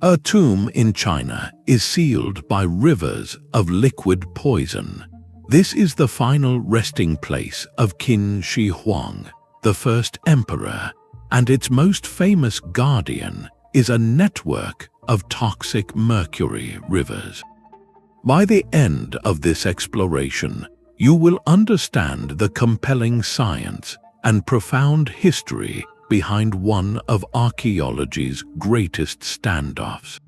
A tomb in China is sealed by rivers of liquid poison. This is the final resting place of Qin Shi Huang, the first emperor, and its most famous guardian is a network of toxic mercury rivers. By the end of this exploration, you will understand the compelling science and profound history behind one of archaeology's greatest standoffs.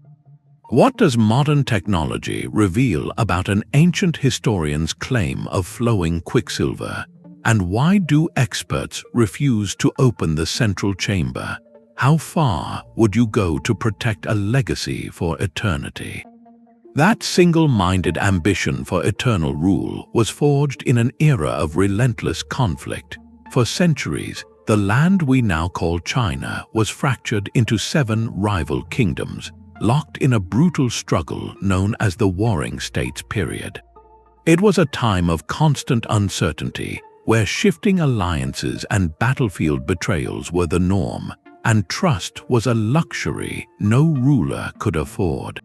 What does modern technology reveal about an ancient historian's claim of flowing quicksilver? And why do experts refuse to open the central chamber? How far would you go to protect a legacy for eternity? That single-minded ambition for eternal rule was forged in an era of relentless conflict. For centuries, the land we now call China was fractured into 7 rival kingdoms, locked in a brutal struggle known as the Warring States period. It was a time of constant uncertainty, where shifting alliances and battlefield betrayals were the norm, and trust was a luxury no ruler could afford.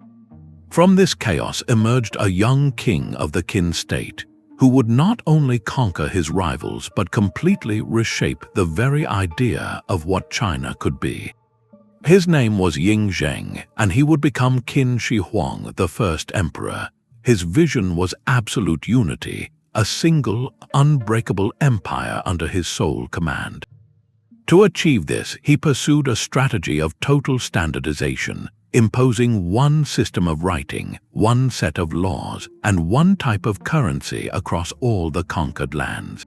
From this chaos emerged a young king of the Qin state, who would not only conquer his rivals but completely reshape the very idea of what China could be. His name was Ying Zheng, and he would become Qin Shi Huang, the first emperor. His vision was absolute unity, a single, unbreakable empire under his sole command. To achieve this, he pursued a strategy of total standardization, imposing one system of writing, one set of laws, and one type of currency across all the conquered lands.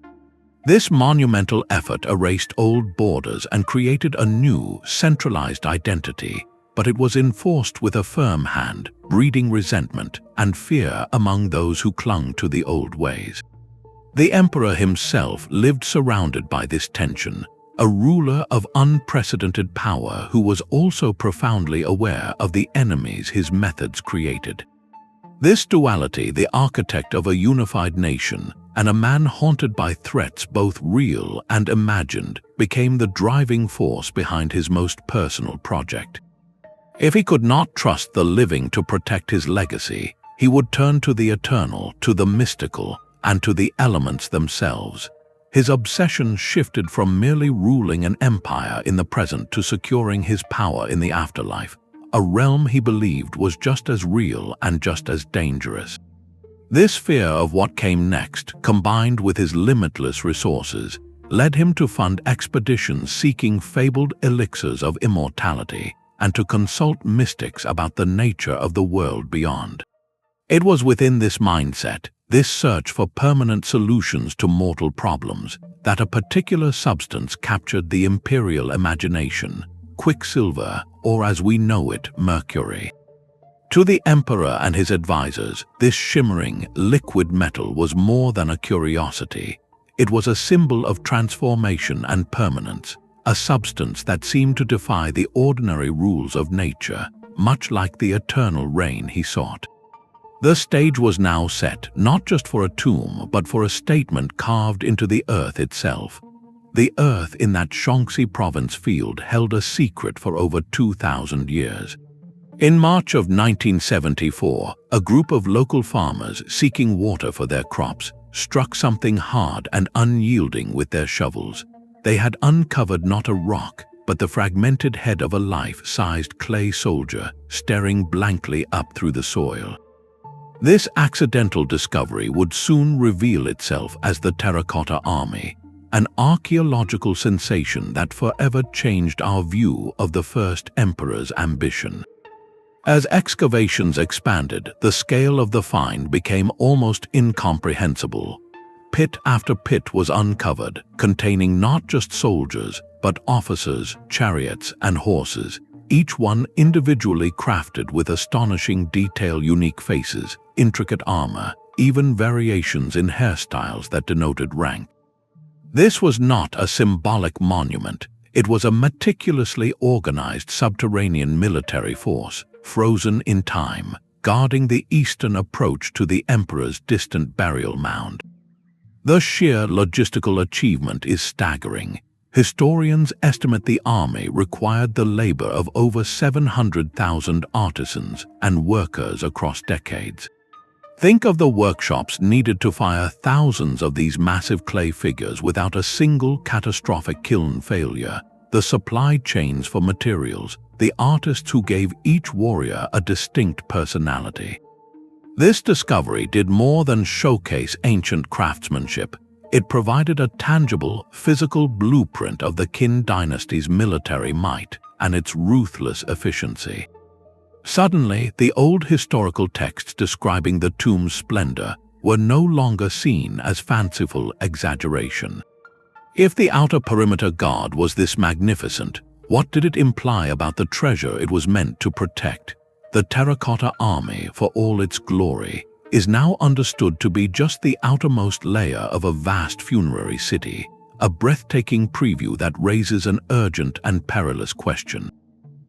This monumental effort erased old borders and created a new, centralized identity, but it was enforced with a firm hand, breeding resentment and fear among those who clung to the old ways. The emperor himself lived surrounded by this tension, a ruler of unprecedented power who was also profoundly aware of the enemies his methods created. This duality, the architect of a unified nation and a man haunted by threats both real and imagined, became the driving force behind his most personal project. If he could not trust the living to protect his legacy, he would turn to the eternal, to the mystical, and to the elements themselves. His obsession shifted from merely ruling an empire in the present to securing his power in the afterlife, a realm he believed was just as real and just as dangerous. This fear of what came next, combined with his limitless resources, led him to fund expeditions seeking fabled elixirs of immortality and to consult mystics about the nature of the world beyond. It was within this mindset, this search for permanent solutions to mortal problems, that a particular substance captured the imperial imagination: quicksilver, or as we know it, mercury. To the emperor and his advisors, this shimmering, liquid metal was more than a curiosity. It was a symbol of transformation and permanence, a substance that seemed to defy the ordinary rules of nature, much like the eternal rain he sought. The stage was now set, not just for a tomb, but for a statement carved into the earth itself. The earth in that Shaanxi province field held a secret for over 2,000 years. In March of 1974, a group of local farmers seeking water for their crops struck something hard and unyielding with their shovels. They had uncovered not a rock, but the fragmented head of a life-sized clay soldier staring blankly up through the soil. This accidental discovery would soon reveal itself as the Terracotta Army, an archaeological sensation that forever changed our view of the first emperor's ambition. As excavations expanded, the scale of the find became almost incomprehensible. Pit after pit was uncovered, containing not just soldiers, but officers, chariots, and horses, each one individually crafted with astonishing detail, unique faces, intricate armor, even variations in hairstyles that denoted rank. This was not a symbolic monument, it was a meticulously organized subterranean military force, frozen in time, guarding the eastern approach to the emperor's distant burial mound. The sheer logistical achievement is staggering. Historians estimate the army required the labor of over 700,000 artisans and workers across decades. Think of the workshops needed to fire thousands of these massive clay figures without a single catastrophic kiln failure, the supply chains for materials, the artists who gave each warrior a distinct personality. This discovery did more than showcase ancient craftsmanship. It provided a tangible, physical blueprint of the Qin dynasty's military might and its ruthless efficiency. Suddenly, the old historical texts describing the tomb's splendor were no longer seen as fanciful exaggeration. If the outer perimeter guard was this magnificent, what did it imply about the treasure it was meant to protect? The Terracotta army, for all its glory, is now understood to be just the outermost layer of a vast funerary city, a breathtaking preview that raises an urgent and perilous question.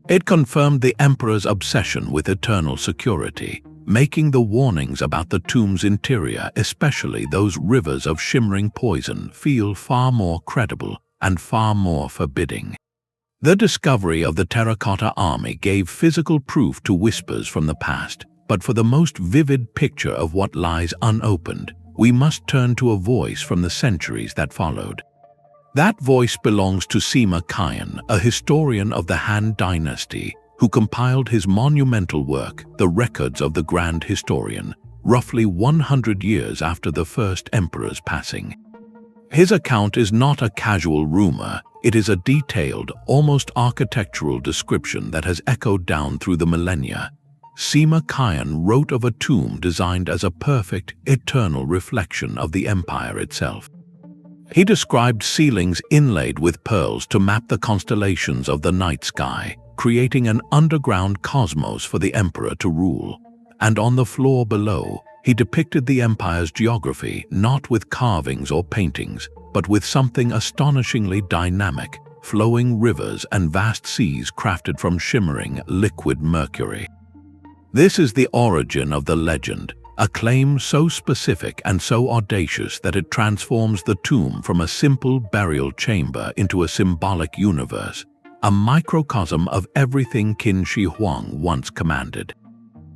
It confirmed the emperor's obsession with eternal security, making the warnings about the tomb's interior, especially those rivers of shimmering poison, feel far more credible and far more forbidding. The discovery of the Terracotta army gave physical proof to whispers from the past, but for the most vivid picture of what lies unopened, we must turn to a voice from the centuries that followed. That voice belongs to Sima Qian, a historian of the Han Dynasty, who compiled his monumental work, The Records of the Grand Historian, roughly 100 years after the first emperor's passing. His account is not a casual rumor, it is a detailed, almost architectural description that has echoed down through the millennia. Sima Qian wrote of a tomb designed as a perfect, eternal reflection of the empire itself. He described ceilings inlaid with pearls to map the constellations of the night sky, creating an underground cosmos for the emperor to rule. And on the floor below, he depicted the empire's geography not with carvings or paintings, but with something astonishingly dynamic, flowing rivers and vast seas crafted from shimmering, liquid mercury. This is the origin of the legend, a claim so specific and so audacious that it transforms the tomb from a simple burial chamber into a symbolic universe, a microcosm of everything Qin Shi Huang once commanded.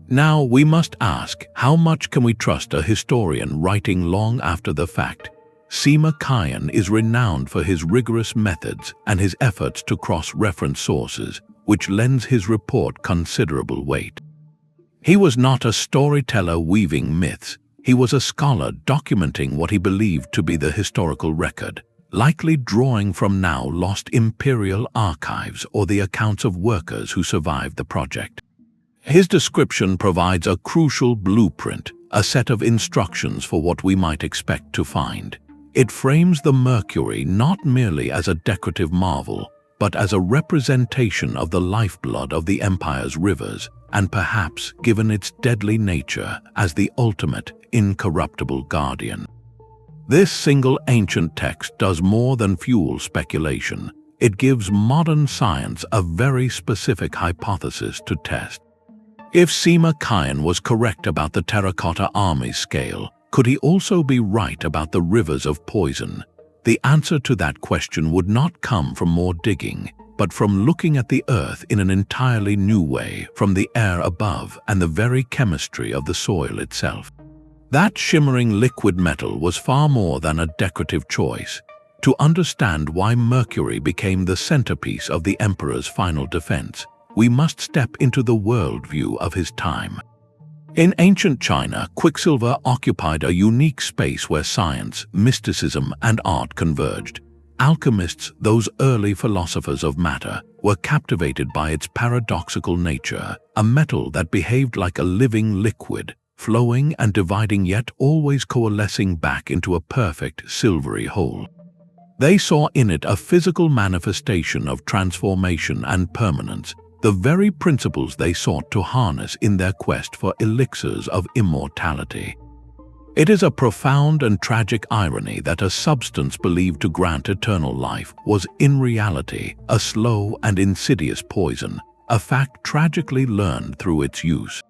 Now we must ask, how much can we trust a historian writing long after the fact? Sima Qian is renowned for his rigorous methods and his efforts to cross-reference sources, which lends his report considerable weight. He was not a storyteller weaving myths, he was a scholar documenting what he believed to be the historical record, likely drawing from now lost imperial archives or the accounts of workers who survived the project. His description provides a crucial blueprint, a set of instructions for what we might expect to find. It frames the Mercury not merely as a decorative marvel, but as a representation of the lifeblood of the empire's rivers, and perhaps, given its deadly nature, as the ultimate, incorruptible guardian. This single ancient text does more than fuel speculation. It gives modern science a very specific hypothesis to test. If Sima Qian was correct about the Terracotta army's scale, could he also be right about the rivers of poison? The answer to that question would not come from more digging, but from looking at the earth in an entirely new way, from the air above and the very chemistry of the soil itself. That shimmering liquid metal was far more than a decorative choice. To understand why Mercury became the centerpiece of the emperor's final defense, we must step into the worldview of his time. In ancient China, quicksilver occupied a unique space where science, mysticism, and art converged. Alchemists, those early philosophers of matter, were captivated by its paradoxical nature, a metal that behaved like a living liquid, flowing and dividing yet always coalescing back into a perfect silvery whole. They saw in it a physical manifestation of transformation and permanence, the very principles they sought to harness in their quest for elixirs of immortality. It is a profound and tragic irony that a substance believed to grant eternal life was in reality a slow and insidious poison, a fact tragically learned through its use.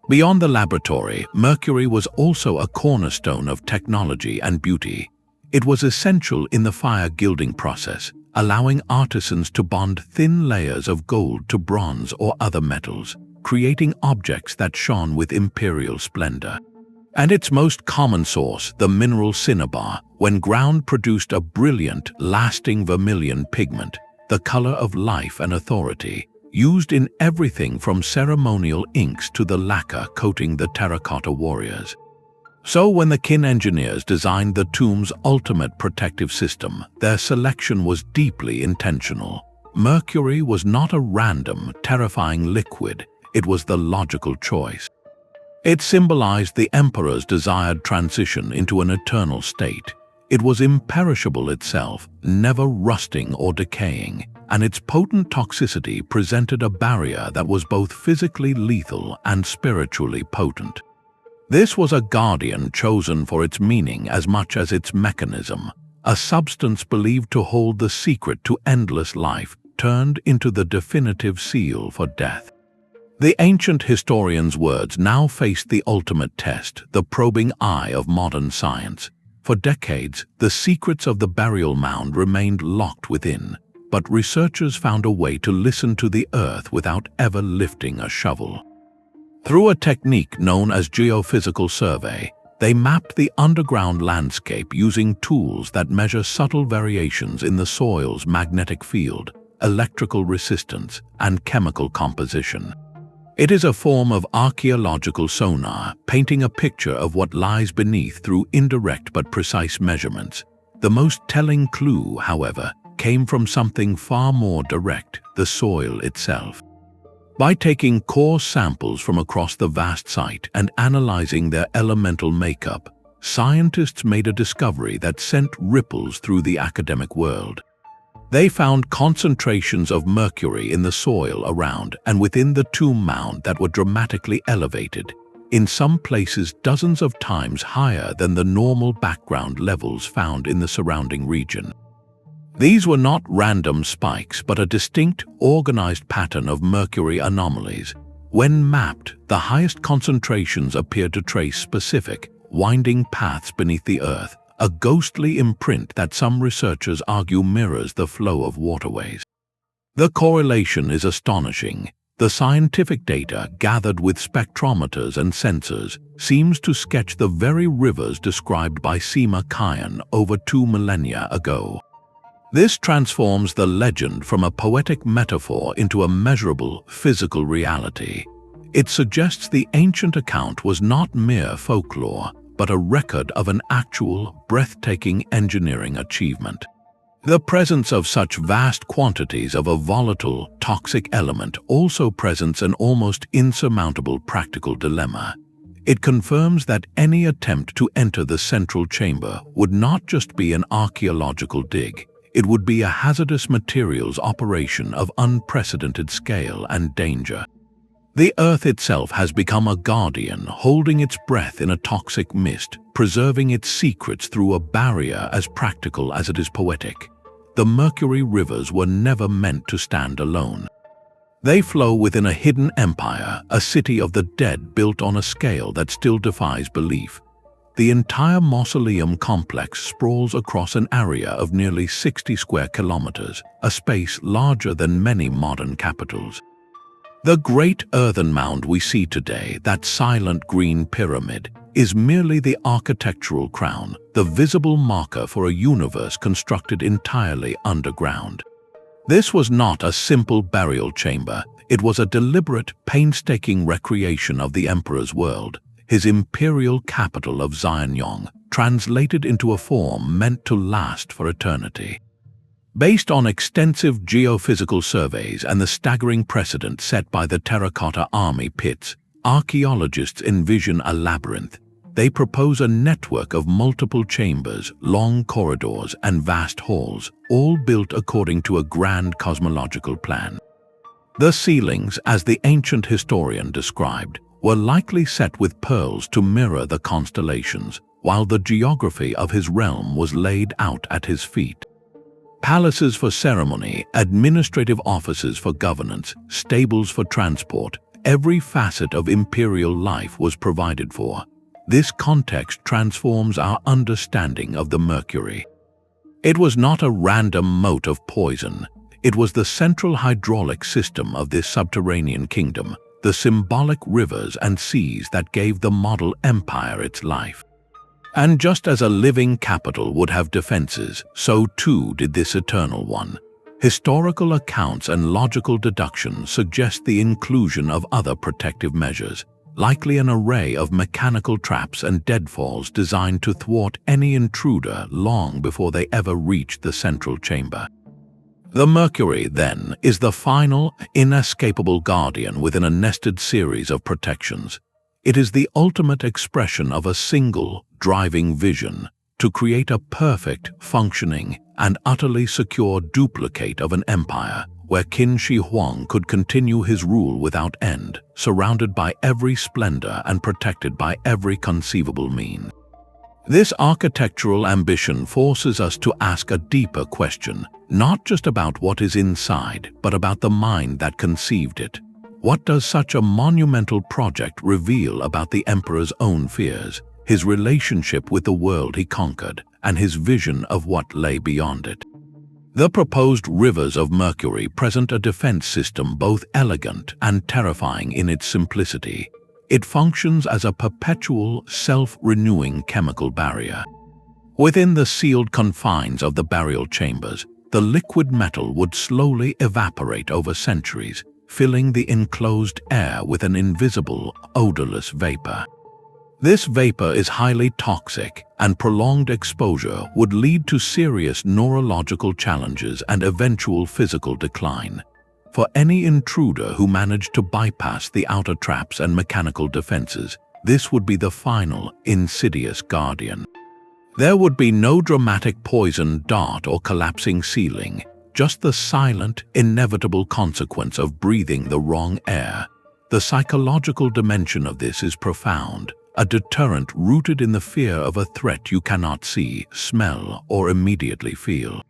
Beyond the laboratory, Mercury was also a cornerstone of technology and beauty. It was essential in the fire gilding process, allowing artisans to bond thin layers of gold to bronze or other metals, creating objects that shone with imperial splendor. And its most common source, the mineral cinnabar, when ground produced a brilliant, lasting vermilion pigment, the color of life and authority, used in everything from ceremonial inks to the lacquer coating the terracotta warriors. So when the Qin engineers designed the tomb's ultimate protective system, their selection was deeply intentional. Mercury was not a random, terrifying liquid, it was the logical choice. It symbolized the emperor's desired transition into an eternal state. It was imperishable itself, never rusting or decaying, and its potent toxicity presented a barrier that was both physically lethal and spiritually potent. This was a guardian chosen for its meaning as much as its mechanism, a substance believed to hold the secret to endless life, turned into the definitive seal for death. The ancient historian's words now faced the ultimate test, the probing eye of modern science. For decades, the secrets of the burial mound remained locked within, but researchers found a way to listen to the earth without ever lifting a shovel. Through a technique known as geophysical survey, they mapped the underground landscape using tools that measure subtle variations in the soil's magnetic field, electrical resistance, and chemical composition. It is a form of archaeological sonar, painting a picture of what lies beneath through indirect but precise measurements. The most telling clue, however, came from something far more direct, the soil itself. By taking core samples from across the vast site and analyzing their elemental makeup, scientists made a discovery that sent ripples through the academic world. They found concentrations of mercury in the soil around and within the tomb mound that were dramatically elevated, in some places dozens of times higher than the normal background levels found in the surrounding region. These were not random spikes, but a distinct, organized pattern of mercury anomalies. When mapped, the highest concentrations appeared to trace specific, winding paths beneath the earth, a ghostly imprint that some researchers argue mirrors the flow of waterways. The correlation is astonishing. The scientific data, gathered with spectrometers and sensors, seems to sketch the very rivers described by Sima Qian over 2 millennia ago. This transforms the legend from a poetic metaphor into a measurable, physical reality. It suggests the ancient account was not mere folklore, but a record of an actual, breathtaking engineering achievement. The presence of such vast quantities of a volatile, toxic element also presents an almost insurmountable practical dilemma. It confirms that any attempt to enter the central chamber would not just be an archaeological dig. It would be a hazardous materials operation of unprecedented scale and danger. The Earth itself has become a guardian, holding its breath in a toxic mist, preserving its secrets through a barrier as practical as it is poetic. The Mercury rivers were never meant to stand alone. They flow within a hidden empire, a city of the dead built on a scale that still defies belief. The entire mausoleum complex sprawls across an area of nearly 60 square kilometers, a space larger than many modern capitals. The great earthen mound we see today, that silent green pyramid, is merely the architectural crown, the visible marker for a universe constructed entirely underground. This was not a simple burial chamber, it was a deliberate, painstaking recreation of the emperor's world, his imperial capital of Xianyong, translated into a form meant to last for eternity. Based on extensive geophysical surveys and the staggering precedent set by the Terracotta army pits, archaeologists envision a labyrinth. They propose a network of multiple chambers, long corridors, and vast halls, all built according to a grand cosmological plan. The ceilings, as the ancient historian described, were likely set with pearls to mirror the constellations, while the geography of his realm was laid out at his feet. Palaces for ceremony, administrative offices for governance, stables for transport, every facet of imperial life was provided for. This context transforms our understanding of the Mercury. It was not a random mote of poison. It was the central hydraulic system of this subterranean kingdom, the symbolic rivers and seas that gave the model empire its life. And just as a living capital would have defenses, so too did this eternal one. Historical accounts and logical deductions suggest the inclusion of other protective measures, likely an array of mechanical traps and deadfalls designed to thwart any intruder long before they ever reached the central chamber. The Mercury, then, is the final, inescapable guardian within a nested series of protections. It is the ultimate expression of a single, driving vision to create a perfect, functioning, and utterly secure duplicate of an empire where Qin Shi Huang could continue his rule without end, surrounded by every splendor and protected by every conceivable means. This architectural ambition forces us to ask a deeper question, not just about what is inside, but about the mind that conceived it. What does such a monumental project reveal about the emperor's own fears, his relationship with the world he conquered, and his vision of what lay beyond it? The proposed rivers of Mercury present a defense system both elegant and terrifying in its simplicity. It functions as a perpetual, self-renewing chemical barrier. Within the sealed confines of the burial chambers, the liquid metal would slowly evaporate over centuries, filling the enclosed air with an invisible, odorless vapor. This vapor is highly toxic, and prolonged exposure would lead to serious neurological challenges and eventual physical decline. For any intruder who managed to bypass the outer traps and mechanical defenses, this would be the final, insidious guardian. There would be no dramatic poison dart or collapsing ceiling, just the silent, inevitable consequence of breathing the wrong air. The psychological dimension of this is profound, a deterrent rooted in the fear of a threat you cannot see, smell, or immediately feel.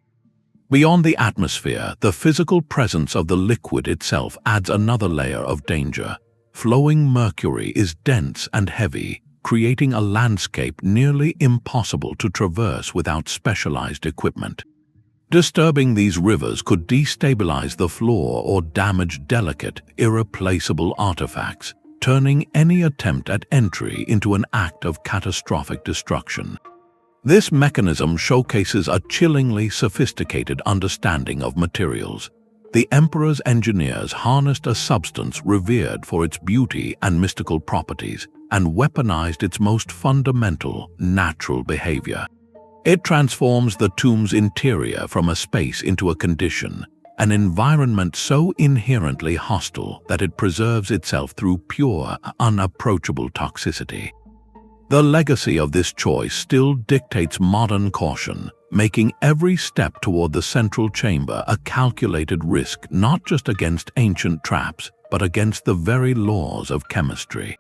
Beyond the atmosphere, the physical presence of the liquid itself adds another layer of danger. Flowing mercury is dense and heavy, creating a landscape nearly impossible to traverse without specialized equipment. Disturbing these rivers could destabilize the floor or damage delicate, irreplaceable artifacts, turning any attempt at entry into an act of catastrophic destruction. This mechanism showcases a chillingly sophisticated understanding of materials. The emperor's engineers harnessed a substance revered for its beauty and mystical properties and weaponized its most fundamental, natural behavior. It transforms the tomb's interior from a space into a condition, an environment so inherently hostile that it preserves itself through pure, unapproachable toxicity. The legacy of this choice still dictates modern caution, making every step toward the central chamber a calculated risk not just against ancient traps, but against the very laws of chemistry.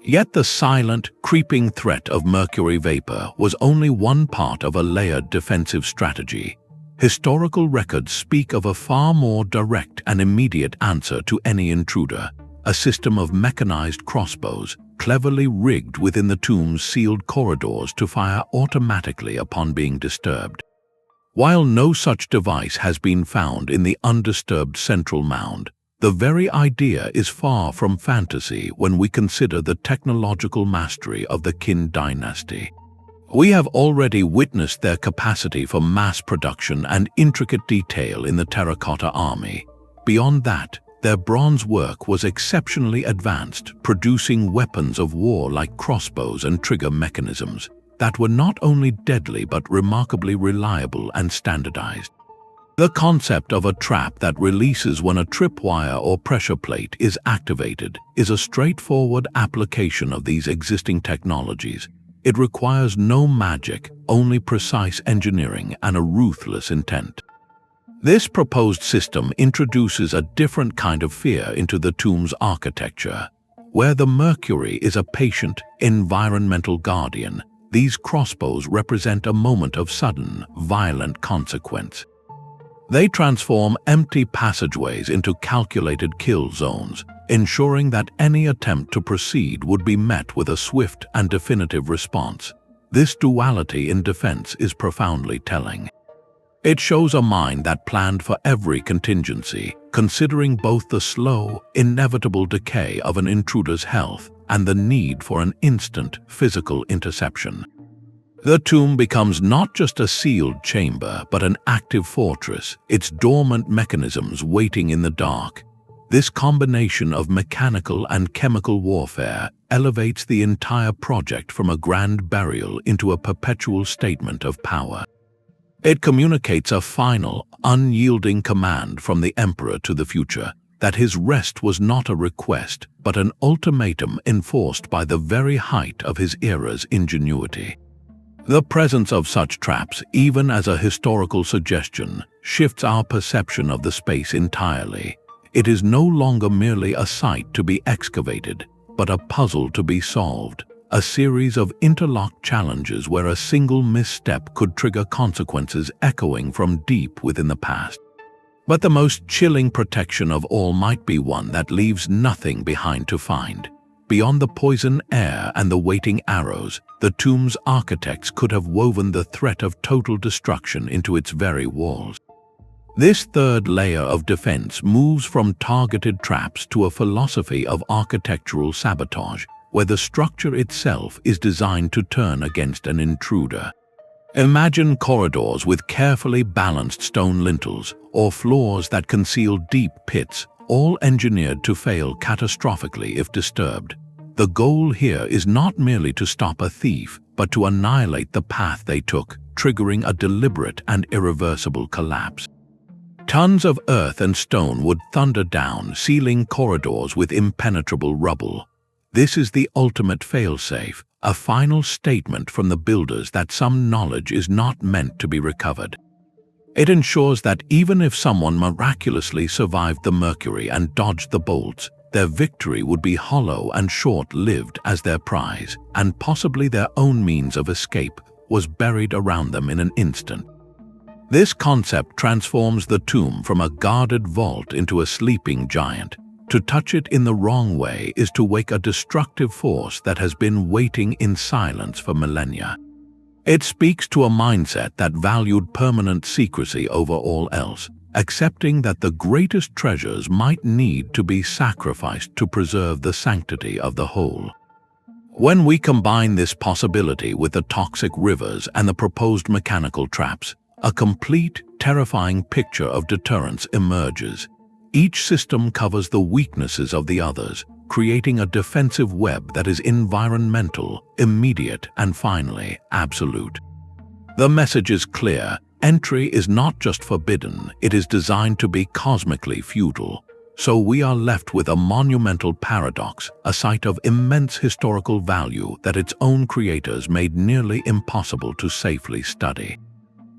Yet the silent, creeping threat of mercury vapor was only one part of a layered defensive strategy. Historical records speak of a far more direct and immediate answer to any intruder, a system of mechanized crossbows, cleverly rigged within the tomb's sealed corridors to fire automatically upon being disturbed. While no such device has been found in the undisturbed central mound, the very idea is far from fantasy when we consider the technological mastery of the Qin dynasty. We have already witnessed their capacity for mass production and intricate detail in the Terracotta army. Beyond that, their bronze work was exceptionally advanced, producing weapons of war like crossbows and trigger mechanisms that were not only deadly but remarkably reliable and standardized. The concept of a trap that releases when a tripwire or pressure plate is activated is a straightforward application of these existing technologies. It requires no magic, only precise engineering and a ruthless intent. This proposed system introduces a different kind of fear into the tomb's architecture. Where the mercury is a patient, environmental guardian, these crossbows represent a moment of sudden, violent consequence. They transform empty passageways into calculated kill zones, ensuring that any attempt to proceed would be met with a swift and definitive response. This duality in defense is profoundly telling. It shows a mind that planned for every contingency, considering both the slow, inevitable decay of an intruder's health and the need for an instant physical interception. The tomb becomes not just a sealed chamber, but an active fortress, its dormant mechanisms waiting in the dark. This combination of mechanical and chemical warfare elevates the entire project from a grand burial into a perpetual statement of power. It communicates a final, unyielding command from the Emperor to the future, that his rest was not a request, but an ultimatum enforced by the very height of his era's ingenuity. The presence of such traps, even as a historical suggestion, shifts our perception of the space entirely. It is no longer merely a site to be excavated, but a puzzle to be solved, a series of interlocked challenges where a single misstep could trigger consequences echoing from deep within the past. But the most chilling protection of all might be one that leaves nothing behind to find. Beyond the poison air and the waiting arrows, the tomb's architects could have woven the threat of total destruction into its very walls. This third layer of defense moves from targeted traps to a philosophy of architectural sabotage, where the structure itself is designed to turn against an intruder. Imagine corridors with carefully balanced stone lintels, or floors that conceal deep pits, all engineered to fail catastrophically if disturbed. The goal here is not merely to stop a thief, but to annihilate the path they took, triggering a deliberate and irreversible collapse. Tons of earth and stone would thunder down, sealing corridors with impenetrable rubble. This is the ultimate failsafe, a final statement from the builders that some knowledge is not meant to be recovered. It ensures that even if someone miraculously survived the Mercury and dodged the bolts, their victory would be hollow and short-lived as their prize, and possibly their own means of escape was buried around them in an instant. This concept transforms the tomb from a guarded vault into a sleeping giant. To touch it in the wrong way is to wake a destructive force that has been waiting in silence for millennia. It speaks to a mindset that valued permanent secrecy over all else, accepting that the greatest treasures might need to be sacrificed to preserve the sanctity of the whole. When we combine this possibility with the toxic rivers and the proposed mechanical traps, a complete, terrifying picture of deterrence emerges. Each system covers the weaknesses of the others, creating a defensive web that is environmental, immediate, and finally, absolute. The message is clear. Entry is not just forbidden, it is designed to be cosmically futile. So we are left with a monumental paradox, a site of immense historical value that its own creators made nearly impossible to safely study.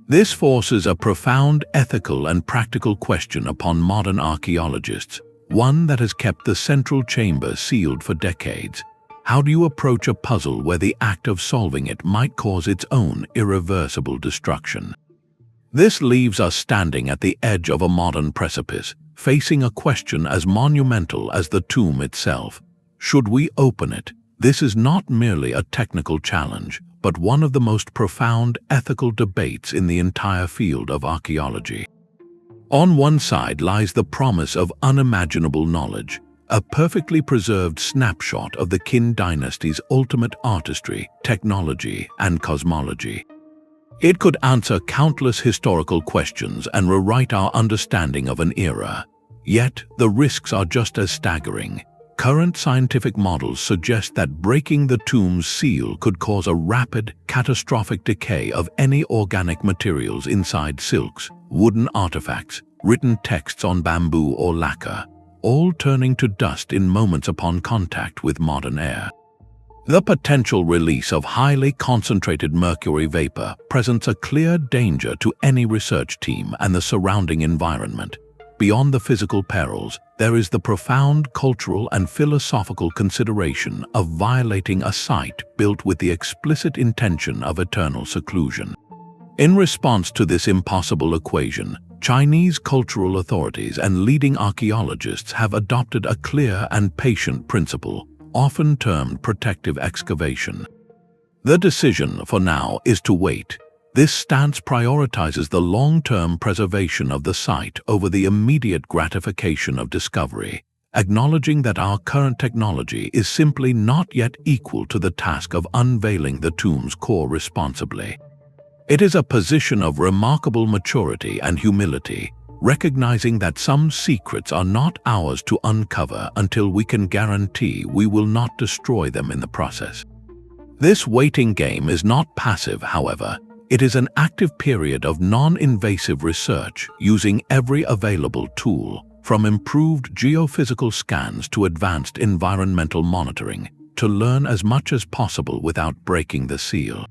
This forces a profound ethical and practical question upon modern archaeologists, one that has kept the central chamber sealed for decades. How do you approach a puzzle where the act of solving it might cause its own irreversible destruction? This leaves us standing at the edge of a modern precipice, facing a question as monumental as the tomb itself. Should we open it? This is not merely a technical challenge, but one of the most profound ethical debates in the entire field of archaeology. On one side lies the promise of unimaginable knowledge, a perfectly preserved snapshot of the Qin dynasty's ultimate artistry, technology, and cosmology. It could answer countless historical questions and rewrite our understanding of an era. Yet, the risks are just as staggering. Current scientific models suggest that breaking the tomb's seal could cause a rapid, catastrophic decay of any organic materials inside silks, wooden artifacts, written texts on bamboo or lacquer, all turning to dust in moments upon contact with modern air. The potential release of highly concentrated mercury vapor presents a clear danger to any research team and the surrounding environment. Beyond the physical perils, there is the profound cultural and philosophical consideration of violating a site built with the explicit intention of eternal seclusion. In response to this impossible equation, Chinese cultural authorities and leading archaeologists have adopted a clear and patient principle, often termed protective excavation. The decision, for now, is to wait. This stance prioritizes the long-term preservation of the site over the immediate gratification of discovery, acknowledging that our current technology is simply not yet equal to the task of unveiling the tomb's core responsibly. It is a position of remarkable maturity and humility, recognizing that some secrets are not ours to uncover until we can guarantee we will not destroy them in the process. This waiting game is not passive, however. It is an active period of non-invasive research using every available tool, from improved geophysical scans to advanced environmental monitoring, to learn as much as possible without breaking the seal.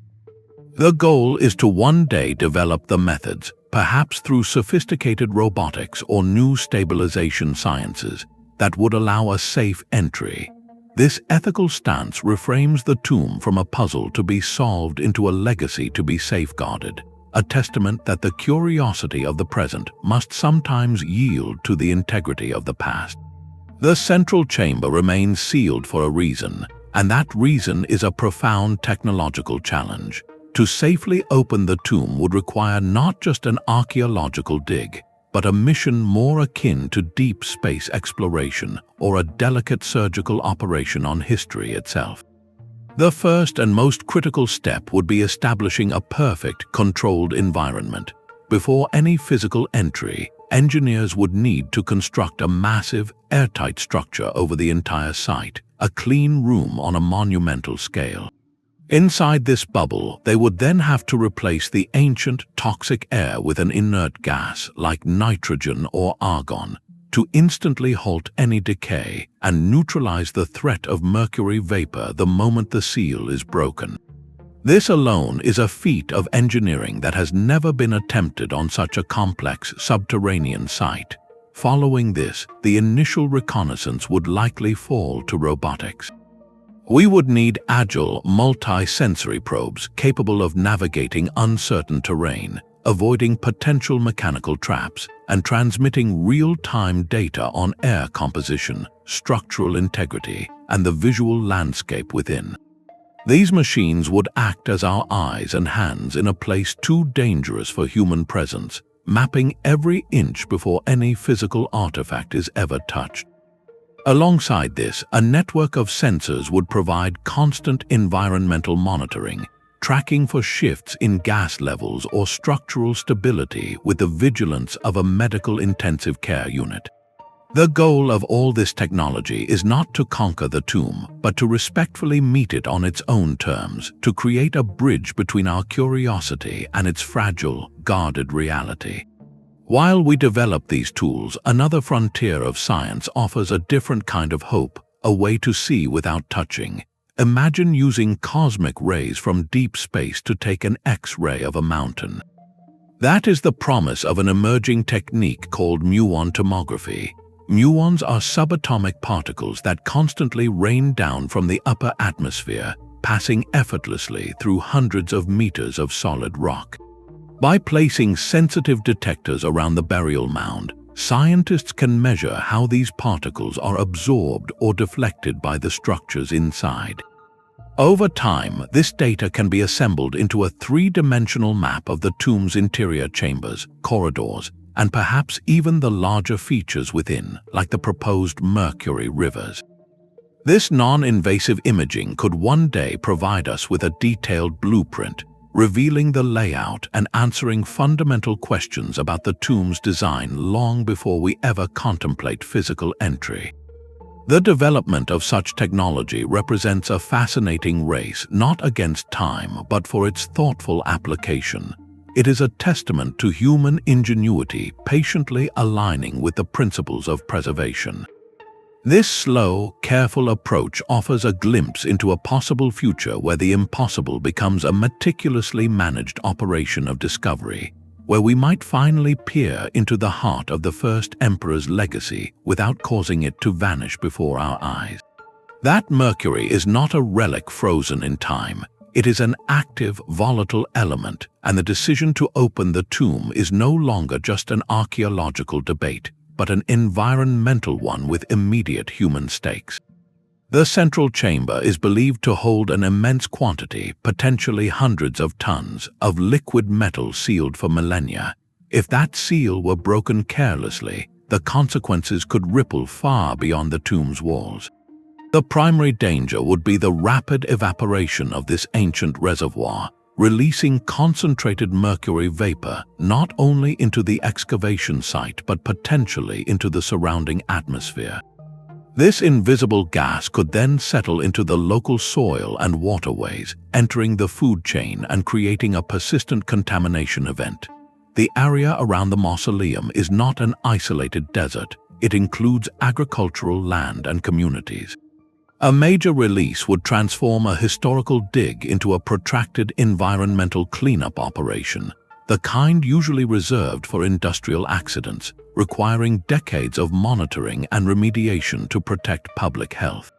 The goal is to one day develop the methods, perhaps through sophisticated robotics or new stabilization sciences, that would allow a safe entry. This ethical stance reframes the tomb from a puzzle to be solved into a legacy to be safeguarded, a testament that the curiosity of the present must sometimes yield to the integrity of the past. The central chamber remains sealed for a reason, and that reason is a profound technological challenge. To safely open the tomb would require not just an archaeological dig, but a mission more akin to deep space exploration or a delicate surgical operation on history itself. The first and most critical step would be establishing a perfect, controlled environment. Before any physical entry, engineers would need to construct a massive, airtight structure over the entire site, a clean room on a monumental scale. Inside this bubble, they would then have to replace the ancient, toxic air with an inert gas like nitrogen or argon to instantly halt any decay and neutralize the threat of mercury vapor the moment the seal is broken. This alone is a feat of engineering that has never been attempted on such a complex subterranean site. Following this, the initial reconnaissance would likely fall to robotics. We would need agile, multi-sensory probes capable of navigating uncertain terrain, avoiding potential mechanical traps, and transmitting real-time data on air composition, structural integrity, and the visual landscape within. These machines would act as our eyes and hands in a place too dangerous for human presence, mapping every inch before any physical artifact is ever touched. Alongside this, a network of sensors would provide constant environmental monitoring, tracking for shifts in gas levels or structural stability with the vigilance of a medical intensive care unit. The goal of all this technology is not to conquer the tomb, but to respectfully meet it on its own terms, to create a bridge between our curiosity and its fragile, guarded reality. While we develop these tools, another frontier of science offers a different kind of hope, a way to see without touching. Imagine using cosmic rays from deep space to take an X-ray of a mountain. That is the promise of an emerging technique called muon tomography. Muons are subatomic particles that constantly rain down from the upper atmosphere, passing effortlessly through hundreds of meters of solid rock. By placing sensitive detectors around the burial mound, scientists can measure how these particles are absorbed or deflected by the structures inside. Over time, this data can be assembled into a three-dimensional map of the tomb's interior chambers, corridors, and perhaps even the larger features within, like the proposed Mercury rivers. This non-invasive imaging could one day provide us with a detailed blueprint, revealing the layout and answering fundamental questions about the tomb's design long before we ever contemplate physical entry. The development of such technology represents a fascinating race not against time but for its thoughtful application. It is a testament to human ingenuity patiently aligning with the principles of preservation. This slow, careful approach offers a glimpse into a possible future where the impossible becomes a meticulously managed operation of discovery, where we might finally peer into the heart of the first emperor's legacy without causing it to vanish before our eyes. That Mercury is not a relic frozen in time. It is an active, volatile element, and the decision to open the tomb is no longer just an archaeological debate, but an environmental one with immediate human stakes. The central chamber is believed to hold an immense quantity, potentially hundreds of tons, of liquid metal sealed for millennia. If that seal were broken carelessly, the consequences could ripple far beyond the tomb's walls. The primary danger would be the rapid evaporation of this ancient reservoir, releasing concentrated mercury vapor not only into the excavation site but potentially into the surrounding atmosphere. This invisible gas could then settle into the local soil and waterways, entering the food chain and creating a persistent contamination event. The area around the mausoleum is not an isolated desert. It includes agricultural land and communities. A major release would transform a historical dig into a protracted environmental cleanup operation, the kind usually reserved for industrial accidents, requiring decades of monitoring and remediation to protect public health.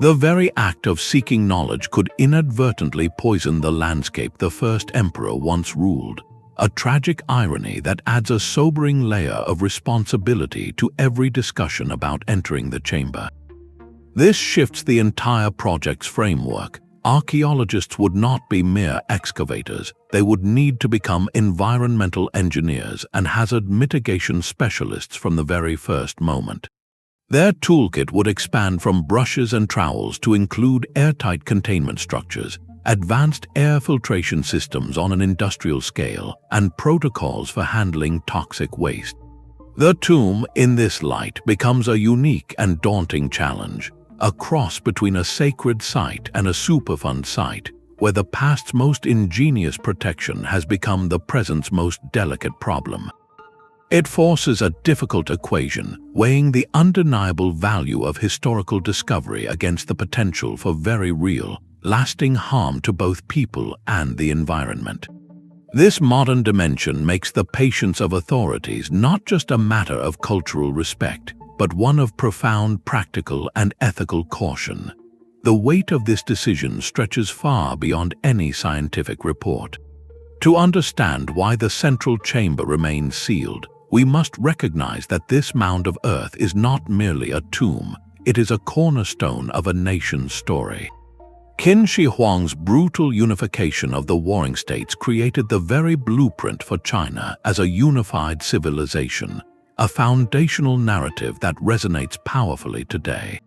The very act of seeking knowledge could inadvertently poison the landscape the first emperor once ruled, a tragic irony that adds a sobering layer of responsibility to every discussion about entering the chamber. This shifts the entire project's framework. Archaeologists would not be mere excavators. They would need to become environmental engineers and hazard mitigation specialists from the very first moment. Their toolkit would expand from brushes and trowels to include airtight containment structures, advanced air filtration systems on an industrial scale, and protocols for handling toxic waste. The tomb, in this light, becomes a unique and daunting challenge. A cross between a sacred site and a Superfund site, where the past's most ingenious protection has become the present's most delicate problem. It forces a difficult equation, weighing the undeniable value of historical discovery against the potential for very real, lasting harm to both people and the environment. This modern dimension makes the patience of authorities not just a matter of cultural respect, but one of profound practical and ethical caution. The weight of this decision stretches far beyond any scientific report. To understand why the central chamber remains sealed, we must recognize that this mound of earth is not merely a tomb, it is a cornerstone of a nation's story. Qin Shi Huang's brutal unification of the warring states created the very blueprint for China as a unified civilization, a foundational narrative that resonates powerfully today.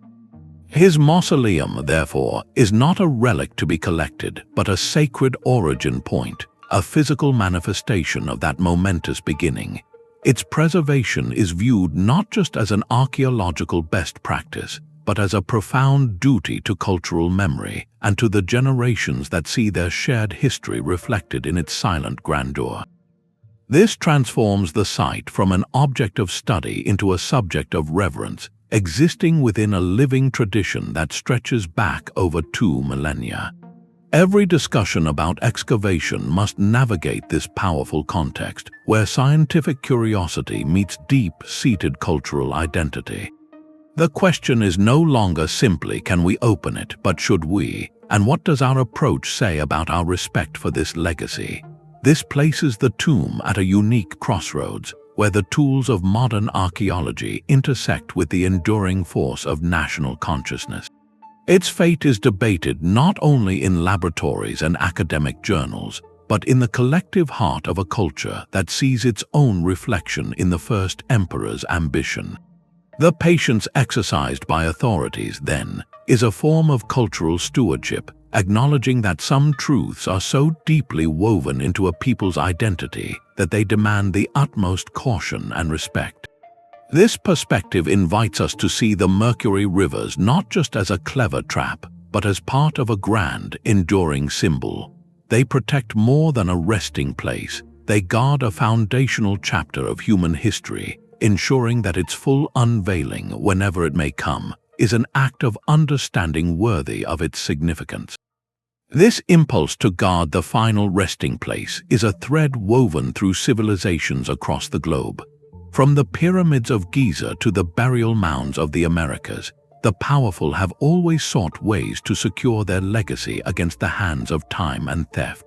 His mausoleum, therefore, is not a relic to be collected, but a sacred origin point, a physical manifestation of that momentous beginning. Its preservation is viewed not just as an archaeological best practice, but as a profound duty to cultural memory and to the generations that see their shared history reflected in its silent grandeur. This transforms the site from an object of study into a subject of reverence, existing within a living tradition that stretches back over 2 millennia. Every discussion about excavation must navigate this powerful context, where scientific curiosity meets deep-seated cultural identity. The question is no longer simply can we open it, but should we, and what does our approach say about our respect for this legacy? This places the tomb at a unique crossroads, where the tools of modern archaeology intersect with the enduring force of national consciousness. Its fate is debated not only in laboratories and academic journals, but in the collective heart of a culture that sees its own reflection in the first emperor's ambition. The patience exercised by authorities, then, is a form of cultural stewardship, acknowledging that some truths are so deeply woven into a people's identity that they demand the utmost caution and respect. This perspective invites us to see the Mercury rivers not just as a clever trap, but as part of a grand, enduring symbol. They protect more than a resting place. They guard a foundational chapter of human history, ensuring that its full unveiling, whenever it may come, is an act of understanding worthy of its significance. This impulse to guard the final resting place is a thread woven through civilizations across the globe. From the pyramids of Giza to the burial mounds of the Americas, the powerful have always sought ways to secure their legacy against the hands of time and theft.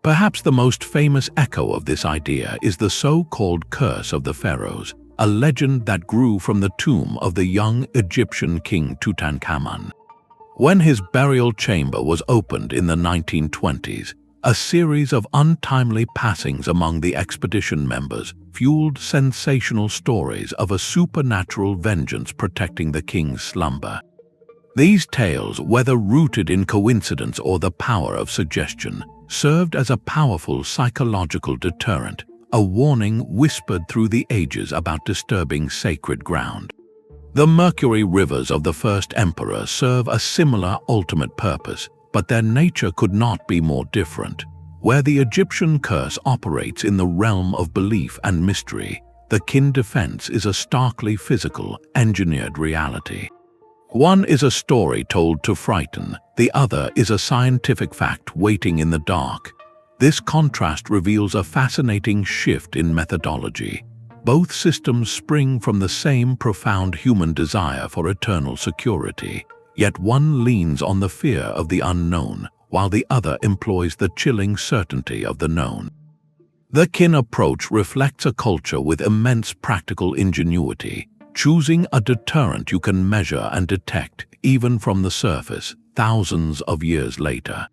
Perhaps the most famous echo of this idea is the so-called Curse of the Pharaohs, a legend that grew from the tomb of the young Egyptian king Tutankhamun. When his burial chamber was opened in the 1920s, a series of untimely passings among the expedition members fueled sensational stories of a supernatural vengeance protecting the king's slumber. These tales, whether rooted in coincidence or the power of suggestion, served as a powerful psychological deterrent, a warning whispered through the ages about disturbing sacred ground. The Mercury rivers of the first emperor serve a similar ultimate purpose, but their nature could not be more different. Where the Egyptian curse operates in the realm of belief and mystery, the Qin defense is a starkly physical, engineered reality. One is a story told to frighten, the other is a scientific fact waiting in the dark. This contrast reveals a fascinating shift in methodology. Both systems spring from the same profound human desire for eternal security, yet one leans on the fear of the unknown, while the other employs the chilling certainty of the known. The Qin approach reflects a culture with immense practical ingenuity, choosing a deterrent you can measure and detect, even from the surface, thousands of years later.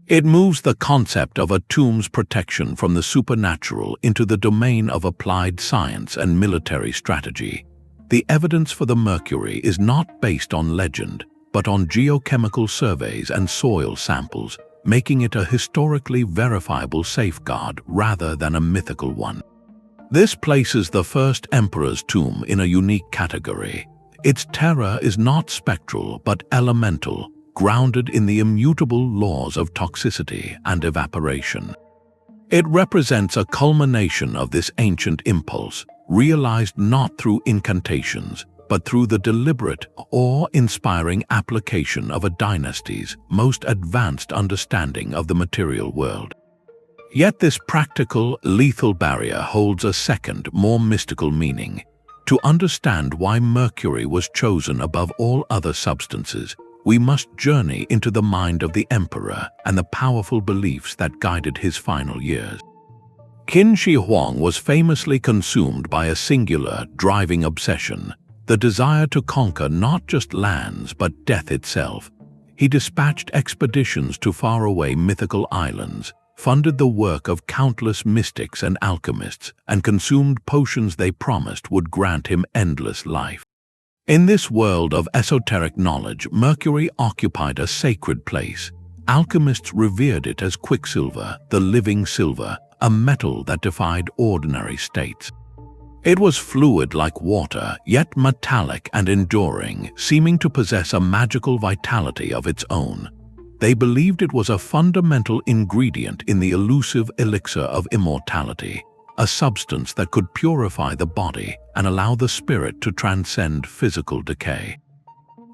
It moves the concept of a tomb's protection from the supernatural into the domain of applied science and military strategy. The evidence for the Mercury is not based on legend, but on geochemical surveys and soil samples, making it a historically verifiable safeguard rather than a mythical one. This places the first emperor's tomb in a unique category. Its terror is not spectral but elemental, grounded in the immutable laws of toxicity and evaporation. It represents a culmination of this ancient impulse, realized not through incantations, but through the deliberate, awe-inspiring application of a dynasty's most advanced understanding of the material world. Yet this practical, lethal barrier holds a second, more mystical meaning. To understand why Mercury was chosen above all other substances, we must journey into the mind of the emperor and the powerful beliefs that guided his final years. Qin Shi Huang was famously consumed by a singular, driving obsession, the desire to conquer not just lands but death itself. He dispatched expeditions to faraway mythical islands, funded the work of countless mystics and alchemists, and consumed potions they promised would grant him endless life. In this world of esoteric knowledge, Mercury occupied a sacred place. Alchemists revered it as quicksilver, the living silver, a metal that defied ordinary states. It was fluid like water, yet metallic and enduring, seeming to possess a magical vitality of its own. They believed it was a fundamental ingredient in the elusive elixir of immortality, a substance that could purify the body and allow the spirit to transcend physical decay.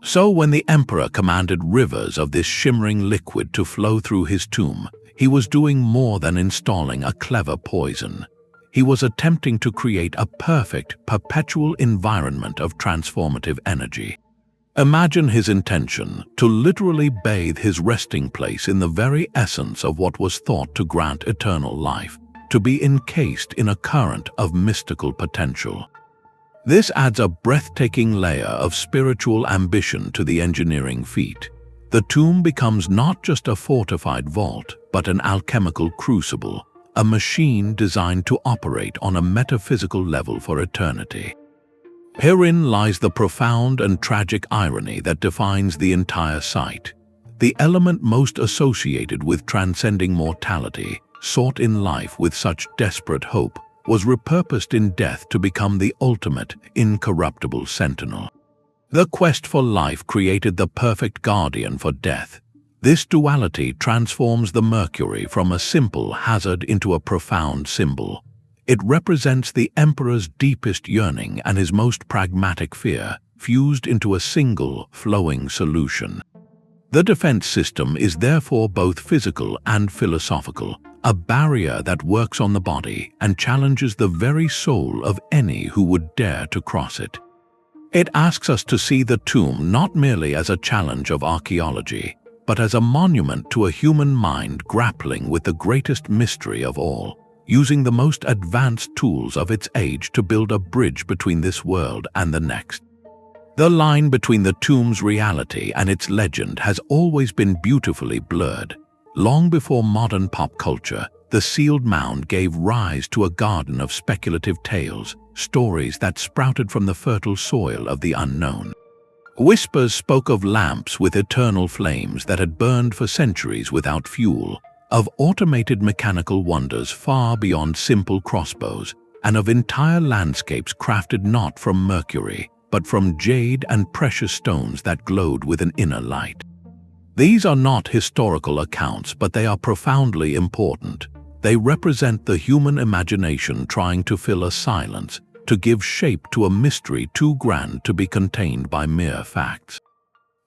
So when the emperor commanded rivers of this shimmering liquid to flow through his tomb, he was doing more than installing a clever poison. He was attempting to create a perfect, perpetual environment of transformative energy. Imagine his intention, to literally bathe his resting place in the very essence of what was thought to grant eternal life, to be encased in a current of mystical potential. This adds a breathtaking layer of spiritual ambition to the engineering feat. The tomb becomes not just a fortified vault, but an alchemical crucible, a machine designed to operate on a metaphysical level for eternity. Herein lies the profound and tragic irony that defines the entire site. The element most associated with transcending mortality, sought in life with such desperate hope, was repurposed in death to become the ultimate, incorruptible sentinel. The quest for life created the perfect guardian for death. This duality transforms the Mercury from a simple hazard into a profound symbol. It represents the emperor's deepest yearning and his most pragmatic fear, fused into a single, flowing solution. The defense system is therefore both physical and philosophical, a barrier that works on the body and challenges the very soul of any who would dare to cross it. It asks us to see the tomb not merely as a challenge of archaeology, but as a monument to a human mind grappling with the greatest mystery of all, using the most advanced tools of its age to build a bridge between this world and the next. The line between the tomb's reality and its legend has always been beautifully blurred. Long before modern pop culture, the sealed mound gave rise to a garden of speculative tales, stories that sprouted from the fertile soil of the unknown. Whispers spoke of lamps with eternal flames that had burned for centuries without fuel, of automated mechanical wonders far beyond simple crossbows, and of entire landscapes crafted not from Mercury, but from jade and precious stones that glowed with an inner light. These are not historical accounts, but they are profoundly important. They represent the human imagination trying to fill a silence, to give shape to a mystery too grand to be contained by mere facts.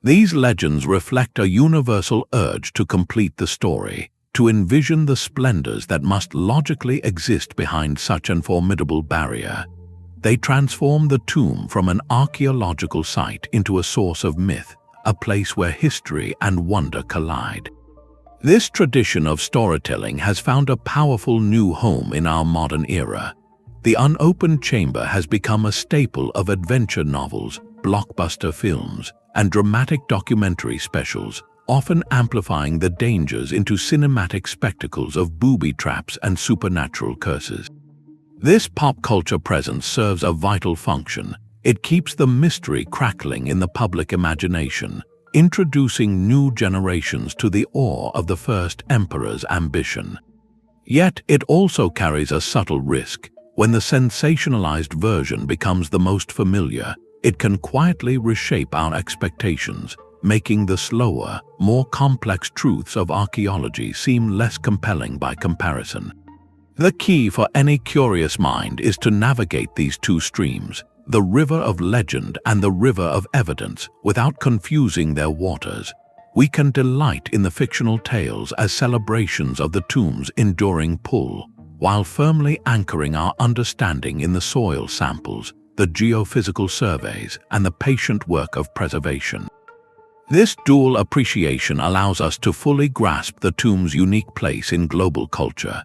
These legends reflect a universal urge to complete the story, to envision the splendors that must logically exist behind such an formidable barrier. They transform the tomb from an archaeological site into a source of myth, a place where history and wonder collide. This tradition of storytelling has found a powerful new home in our modern era. The unopened chamber has become a staple of adventure novels, blockbuster films, and dramatic documentary specials, often amplifying the dangers into cinematic spectacles of booby traps and supernatural curses. This pop culture presence serves a vital function. It keeps the mystery crackling in the public imagination, introducing new generations to the awe of the first emperor's ambition. Yet it also carries a subtle risk. When the sensationalized version becomes the most familiar, it can quietly reshape our expectations, making the slower, more complex truths of archaeology seem less compelling by comparison. The key for any curious mind is to navigate these two streams, the river of legend and the river of evidence, without confusing their waters. We can delight in the fictional tales as celebrations of the tomb's enduring pull, while firmly anchoring our understanding in the soil samples, the geophysical surveys, and the patient work of preservation. This dual appreciation allows us to fully grasp the tomb's unique place in global culture.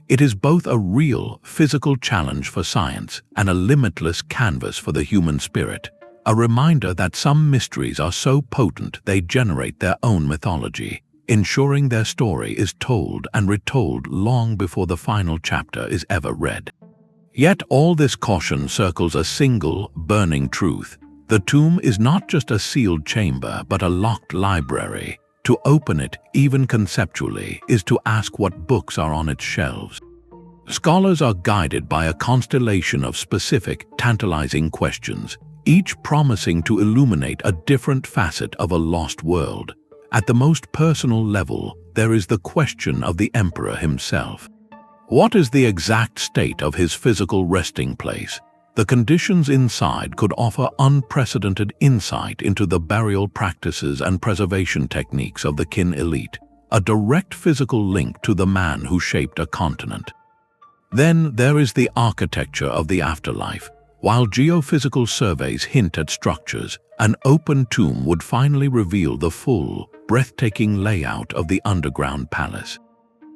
It is both a real, physical challenge for science and a limitless canvas for the human spirit, a reminder that some mysteries are so potent they generate their own mythology, ensuring their story is told and retold long before the final chapter is ever read. Yet all this caution circles a single, burning truth. The tomb is not just a sealed chamber, but a locked library. To open it, even conceptually, is to ask what books are on its shelves. Scholars are guided by a constellation of specific, tantalizing questions, each promising to illuminate a different facet of a lost world. At the most personal level, there is the question of the emperor himself. What is the exact state of his physical resting place? The conditions inside could offer unprecedented insight into the burial practices and preservation techniques of the Qin elite, a direct physical link to the man who shaped a continent. Then there is the architecture of the afterlife. While geophysical surveys hint at structures, an open tomb would finally reveal the full, breathtaking layout of the underground palace.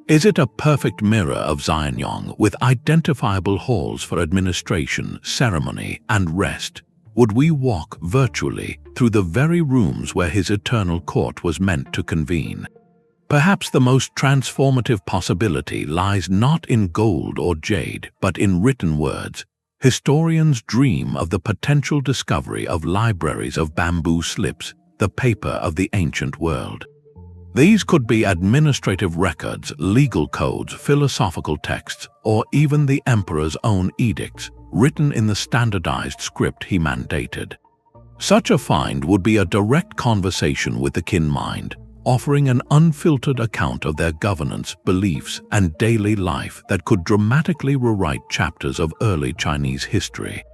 Is it a perfect mirror of Xianyang with identifiable halls for administration, ceremony, and rest? Would we walk virtually through the very rooms where his eternal court was meant to convene? Perhaps the most transformative possibility lies not in gold or jade, but in written words. Historians dream of the potential discovery of libraries of bamboo slips, the paper of the ancient world. These could be administrative records, legal codes, philosophical texts, or even the emperor's own edicts, written in the standardized script he mandated. Such a find would be a direct conversation with the Qin mind, offering an unfiltered account of their governance, beliefs, and daily life that could dramatically rewrite chapters of early Chinese history.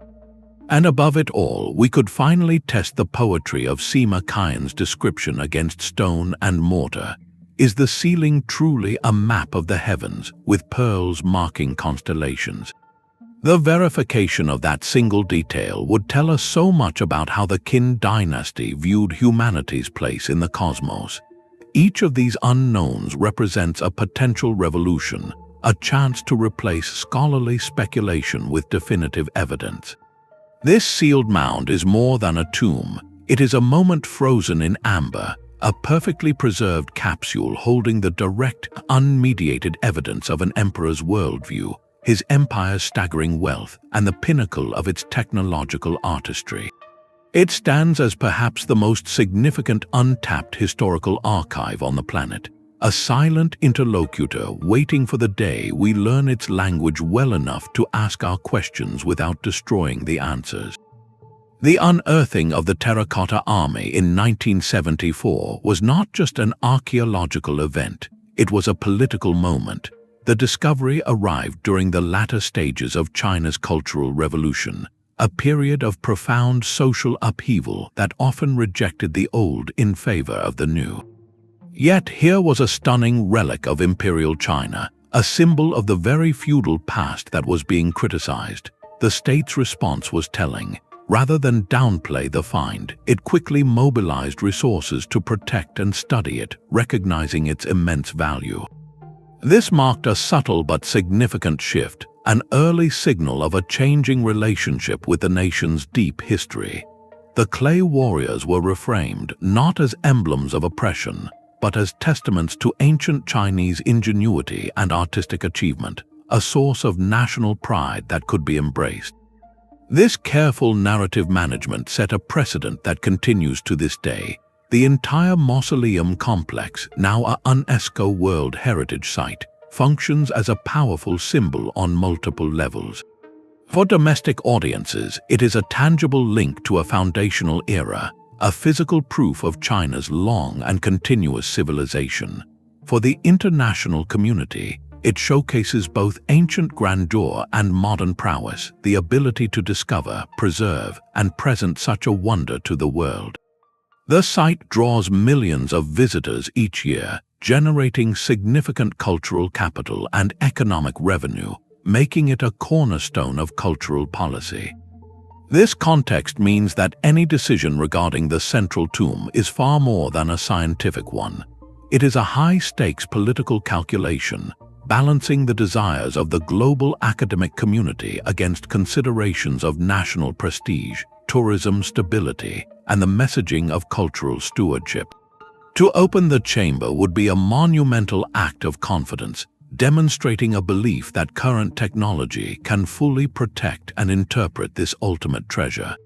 And above it all, we could finally test the poetry of Sima Qian's description against stone and mortar. Is the ceiling truly a map of the heavens, with pearls marking constellations? The verification of that single detail would tell us so much about how the Qin dynasty viewed humanity's place in the cosmos. Each of these unknowns represents a potential revolution, a chance to replace scholarly speculation with definitive evidence. This sealed mound is more than a tomb. It is a moment frozen in amber, a perfectly preserved capsule holding the direct, unmediated evidence of an emperor's worldview, his empire's staggering wealth, and the pinnacle of its technological artistry. It stands as perhaps the most significant untapped historical archive on the planet, a silent interlocutor waiting for the day we learn its language well enough to ask our questions without destroying the answers. The unearthing of the Terracotta army in 1974 was not just an archaeological event, it was a political moment. The discovery arrived during the latter stages of China's Cultural Revolution, a period of profound social upheaval that often rejected the old in favor of the new. Yet here was a stunning relic of imperial China, a symbol of the very feudal past that was being criticized. The state's response was telling. Rather than downplay the find, it quickly mobilized resources to protect and study it, recognizing its immense value. This marked a subtle but significant shift, an early signal of a changing relationship with the nation's deep history. The clay warriors were reframed not as emblems of oppression, but as testaments to ancient Chinese ingenuity and artistic achievement, a source of national pride that could be embraced. This careful narrative management set a precedent that continues to this day. The entire mausoleum complex, now a UNESCO World Heritage Site, functions as a powerful symbol on multiple levels. For domestic audiences, it is a tangible link to a foundational era, a physical proof of China's long and continuous civilization. For the international community, it showcases both ancient grandeur and modern prowess, the ability to discover, preserve, and present such a wonder to the world. The site draws millions of visitors each year, generating significant cultural capital and economic revenue, making it a cornerstone of cultural policy. This context means that any decision regarding the central tomb is far more than a scientific one. It is a high-stakes political calculation, balancing the desires of the global academic community against considerations of national prestige, tourism stability, and the messaging of cultural stewardship. To open the chamber would be a monumental act of confidence, demonstrating a belief that current technology can fully protect and interpret this ultimate treasure.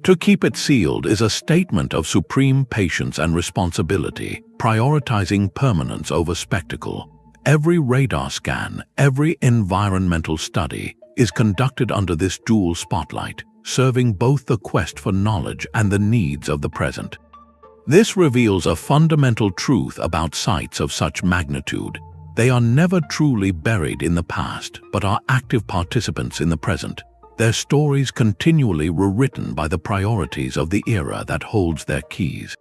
To keep it sealed is a statement of supreme patience and responsibility, prioritizing permanence over spectacle. Every radar scan, every environmental study is conducted under this dual spotlight, serving both the quest for knowledge and the needs of the present. This reveals a fundamental truth about sites of such magnitude. They are never truly buried in the past, but are active participants in the present, their stories continually rewritten by the priorities of the era that holds their keys.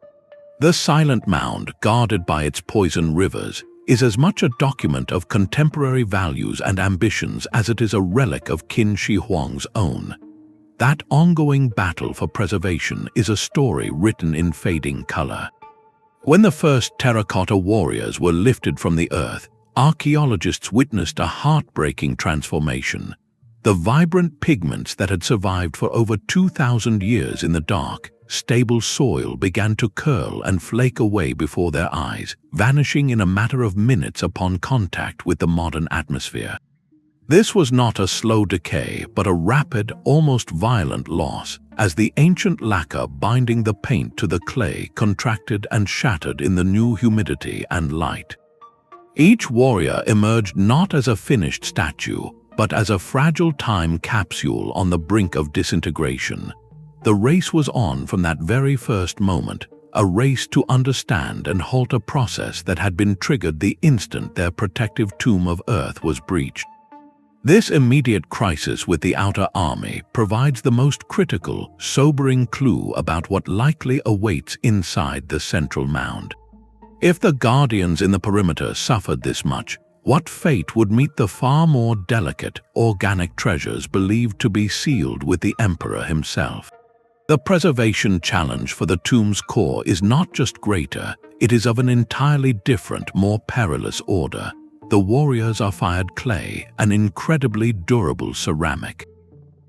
The silent mound, guarded by its poison rivers, is as much a document of contemporary values and ambitions as it is a relic of Qin Shi Huang's own. That ongoing battle for preservation is a story written in fading color. When the first terracotta warriors were lifted from the earth, archaeologists witnessed a heartbreaking transformation. The vibrant pigments that had survived for over 2,000 years in the dark, stable soil began to curl and flake away before their eyes, vanishing in a matter of minutes upon contact with the modern atmosphere. This was not a slow decay, but a rapid, almost violent loss, as the ancient lacquer binding the paint to the clay contracted and shattered in the new humidity and light. Each warrior emerged not as a finished statue, but as a fragile time capsule on the brink of disintegration. The race was on from that very first moment, a race to understand and halt a process that had been triggered the instant their protective tomb of earth was breached. This immediate crisis with the outer army provides the most critical, sobering clue about what likely awaits inside the central mound. If the guardians in the perimeter suffered this much, what fate would meet the far more delicate, organic treasures believed to be sealed with the emperor himself? The preservation challenge for the tomb's core is not just greater, it is of an entirely different, more perilous order. The warriors are fired clay, an incredibly durable ceramic.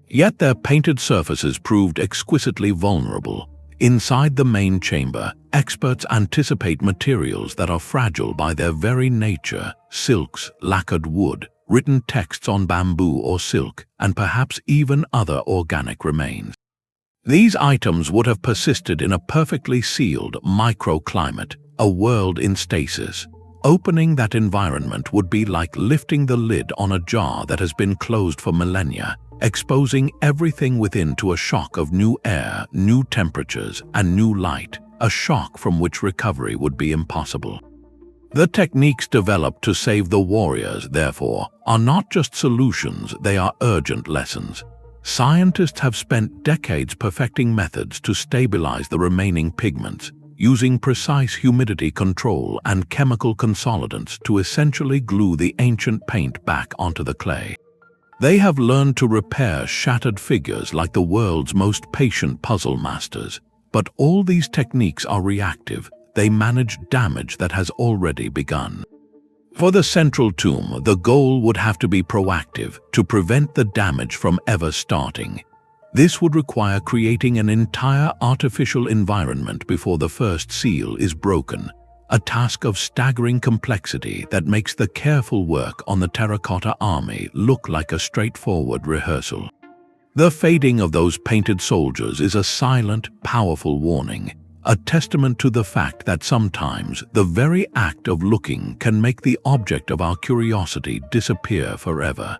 Yet their painted surfaces proved exquisitely vulnerable. Inside the main chamber, experts anticipate materials that are fragile by their very nature: silks, lacquered wood, written texts on bamboo or silk, and perhaps even other organic remains. These items would have persisted in a perfectly sealed microclimate, a world in stasis. Opening that environment would be like lifting the lid on a jar that has been closed for millennia, exposing everything within to a shock of new air, new temperatures, and new light, a shock from which recovery would be impossible. The techniques developed to save the warriors, therefore, are not just solutions, they are urgent lessons. Scientists have spent decades perfecting methods to stabilize the remaining pigments, using precise humidity control and chemical consolidants to essentially glue the ancient paint back onto the clay. They have learned to repair shattered figures like the world's most patient puzzle masters. But all these techniques are reactive. They manage damage that has already begun. For the central tomb, the goal would have to be proactive, to prevent the damage from ever starting. This would require creating an entire artificial environment before the first seal is broken, a task of staggering complexity that makes the careful work on the Terracotta army look like a straightforward rehearsal. The fading of those painted soldiers is a silent, powerful warning, a testament to the fact that sometimes the very act of looking can make the object of our curiosity disappear forever.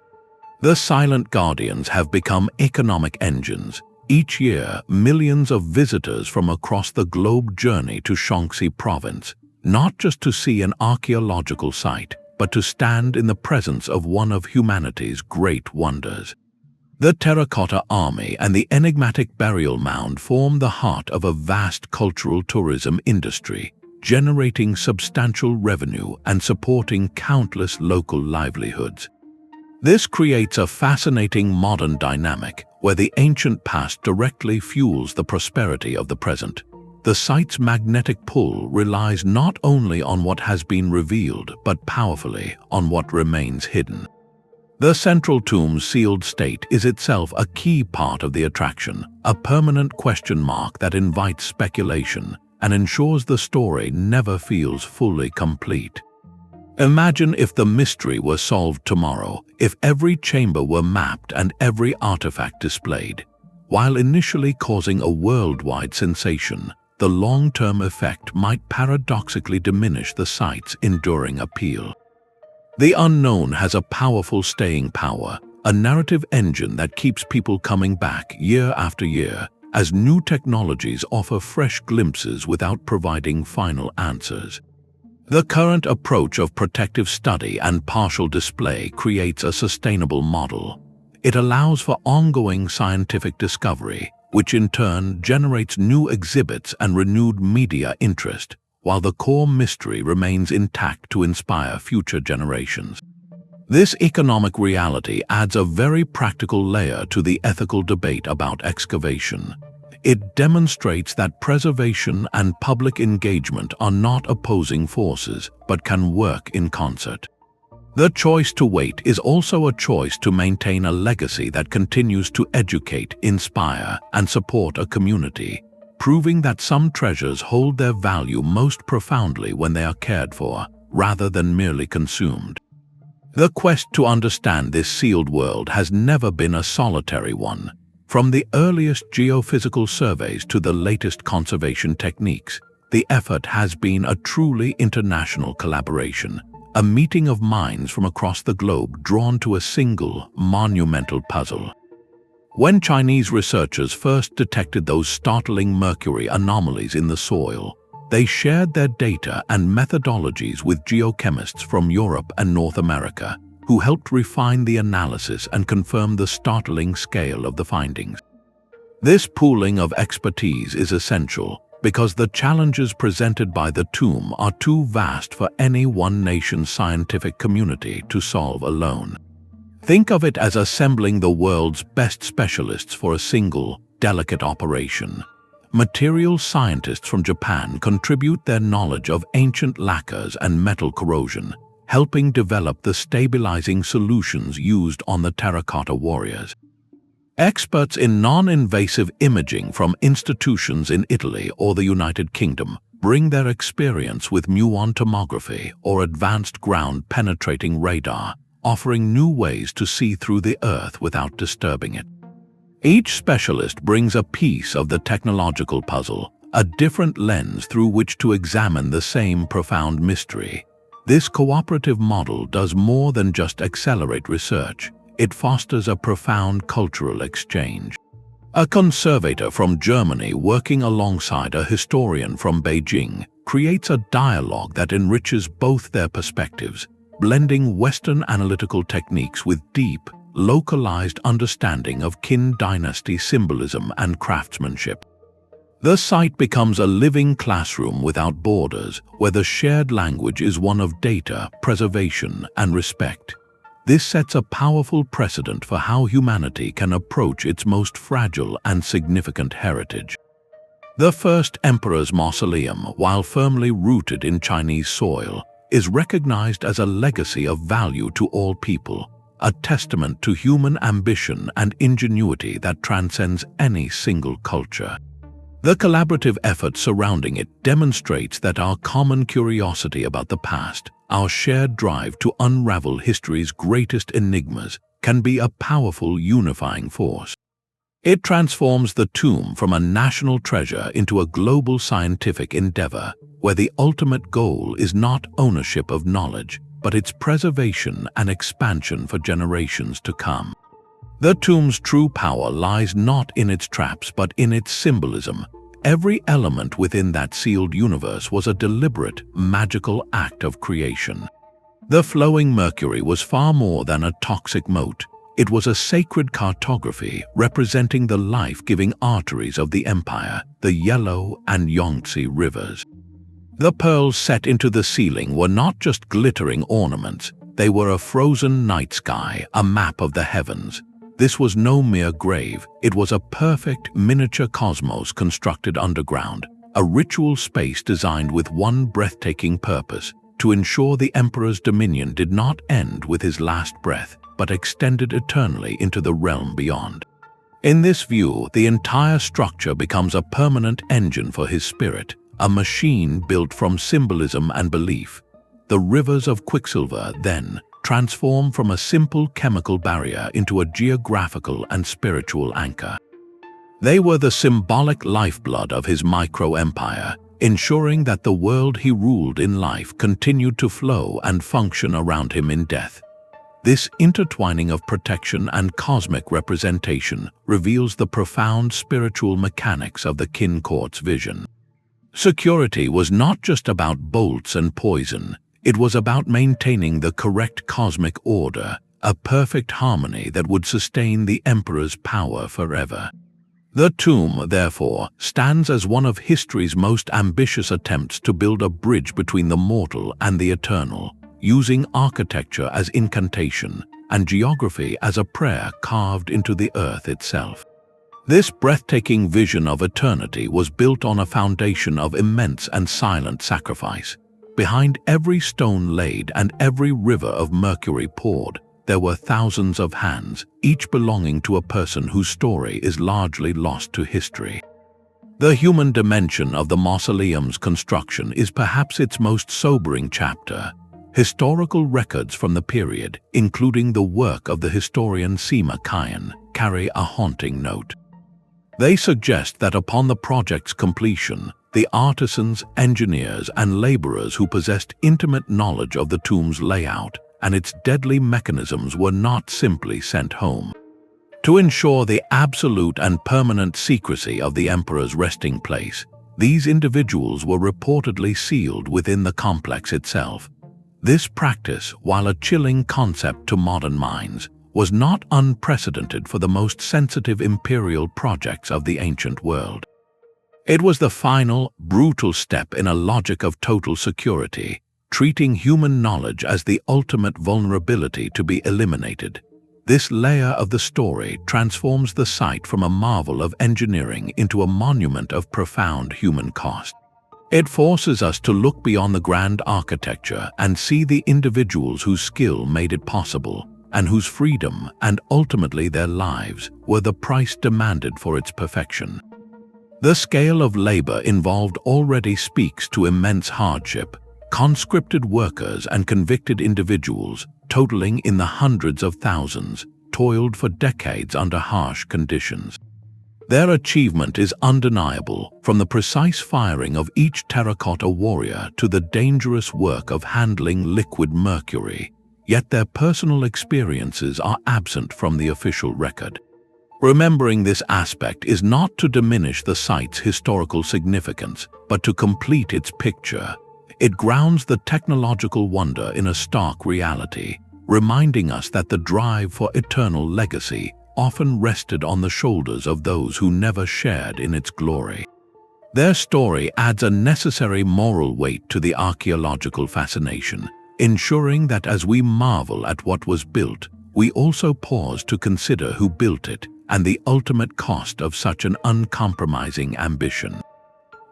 The silent guardians have become economic engines. Each year, millions of visitors from across the globe journey to Shaanxi province, not just to see an archaeological site, but to stand in the presence of one of humanity's great wonders. The Terracotta army and the enigmatic burial mound form the heart of a vast cultural tourism industry, generating substantial revenue and supporting countless local livelihoods. This creates a fascinating modern dynamic where the ancient past directly fuels the prosperity of the present. The site's magnetic pull relies not only on what has been revealed, but powerfully on what remains hidden. The central tomb's sealed state is itself a key part of the attraction, a permanent question mark that invites speculation and ensures the story never feels fully complete. Imagine if the mystery were solved tomorrow, if every chamber were mapped and every artifact displayed. While initially causing a worldwide sensation, the long-term effect might paradoxically diminish the site's enduring appeal. The unknown has a powerful staying power, a narrative engine that keeps people coming back year after year, as new technologies offer fresh glimpses without providing final answers. The current approach of protective study and partial display creates a sustainable model. It allows for ongoing scientific discovery, which in turn generates new exhibits and renewed media interest, while the core mystery remains intact to inspire future generations. This economic reality adds a very practical layer to the ethical debate about excavation. It demonstrates that preservation and public engagement are not opposing forces, but can work in concert. The choice to wait is also a choice to maintain a legacy that continues to educate, inspire, and support a community, proving that some treasures hold their value most profoundly when they are cared for, rather than merely consumed. The quest to understand this sealed world has never been a solitary one. From the earliest geophysical surveys to the latest conservation techniques, the effort has been a truly international collaboration, a meeting of minds from across the globe drawn to a single, monumental puzzle. When Chinese researchers first detected those startling Mercury anomalies in the soil, they shared their data and methodologies with geochemists from Europe and North America, who helped refine the analysis and confirm the startling scale of the findings. This pooling of expertise is essential because the challenges presented by the tomb are too vast for any one nation's scientific community to solve alone. Think of it as assembling the world's best specialists for a single, delicate operation. Material scientists from Japan contribute their knowledge of ancient lacquers and metal corrosion, helping develop the stabilizing solutions used on the terracotta warriors. Experts in non-invasive imaging from institutions in Italy or the United Kingdom bring their experience with Muon tomography or advanced ground-penetrating radar, offering new ways to see through the Earth without disturbing it. Each specialist brings a piece of the technological puzzle, a different lens through which to examine the same profound mystery. This cooperative model does more than just accelerate research. It fosters a profound cultural exchange. A conservator from Germany working alongside a historian from Beijing creates a dialogue that enriches both their perspectives, blending Western analytical techniques with deep, localized understanding of Qin dynasty symbolism and craftsmanship. The site becomes a living classroom without borders, where the shared language is one of data, preservation, and respect. This sets a powerful precedent for how humanity can approach its most fragile and significant heritage. The first emperor's mausoleum, while firmly rooted in Chinese soil, is recognized as a legacy of value to all people, a testament to human ambition and ingenuity that transcends any single culture. The collaborative effort surrounding it demonstrates that our common curiosity about the past, our shared drive to unravel history's greatest enigmas, can be a powerful unifying force. It transforms the tomb from a national treasure into a global scientific endeavor, where the ultimate goal is not ownership of knowledge, but its preservation and expansion for generations to come. The tomb's true power lies not in its traps but in its symbolism. Every element within that sealed universe was a deliberate, magical act of creation. The flowing Mercury was far more than a toxic moat. It was a sacred cartography representing the life-giving arteries of the empire, the Yellow and Yangtze rivers. The pearls set into the ceiling were not just glittering ornaments, they were a frozen night sky, a map of the heavens. This was no mere grave, it was a perfect miniature cosmos constructed underground, a ritual space designed with one breathtaking purpose, to ensure the emperor's dominion did not end with his last breath, but extended eternally into the realm beyond. In this view, the entire structure becomes a permanent engine for his spirit, a machine built from symbolism and belief. The rivers of Quicksilver, then, transform from a simple chemical barrier into a geographical and spiritual anchor. They were the symbolic lifeblood of his micro-empire, ensuring that the world he ruled in life continued to flow and function around him in death. This intertwining of protection and cosmic representation reveals the profound spiritual mechanics of the Qin court's vision. Security was not just about bolts and poison. It was about maintaining the correct cosmic order, a perfect harmony that would sustain the emperor's power forever. The tomb, therefore, stands as one of history's most ambitious attempts to build a bridge between the mortal and the eternal, using architecture as incantation and geography as a prayer carved into the earth itself. This breathtaking vision of eternity was built on a foundation of immense and silent sacrifice. Behind every stone laid and every river of mercury poured, there were thousands of hands, each belonging to a person whose story is largely lost to history. The human dimension of the mausoleum's construction is perhaps its most sobering chapter. Historical records from the period, including the work of the historian Sima Qian, carry a haunting note. They suggest that upon the project's completion, the artisans, engineers, and laborers who possessed intimate knowledge of the tomb's layout and its deadly mechanisms were not simply sent home. To ensure the absolute and permanent secrecy of the emperor's resting place, these individuals were reportedly sealed within the complex itself. This practice, while a chilling concept to modern minds, was not unprecedented for the most sensitive imperial projects of the ancient world. It was the final, brutal step in a logic of total security, treating human knowledge as the ultimate vulnerability to be eliminated. This layer of the story transforms the site from a marvel of engineering into a monument of profound human cost. It forces us to look beyond the grand architecture and see the individuals whose skill made it possible, and whose freedom and ultimately their lives were the price demanded for its perfection. The scale of labor involved already speaks to immense hardship. Conscripted workers and convicted individuals, totaling in the hundreds of thousands, toiled for decades under harsh conditions. Their achievement is undeniable, from the precise firing of each terracotta warrior to the dangerous work of handling liquid mercury, yet their personal experiences are absent from the official record. Remembering this aspect is not to diminish the site's historical significance, but to complete its picture. It grounds the technological wonder in a stark reality, reminding us that the drive for eternal legacy often rested on the shoulders of those who never shared in its glory. Their story adds a necessary moral weight to the archaeological fascination, ensuring that as we marvel at what was built, we also pause to consider who built it and the ultimate cost of such an uncompromising ambition.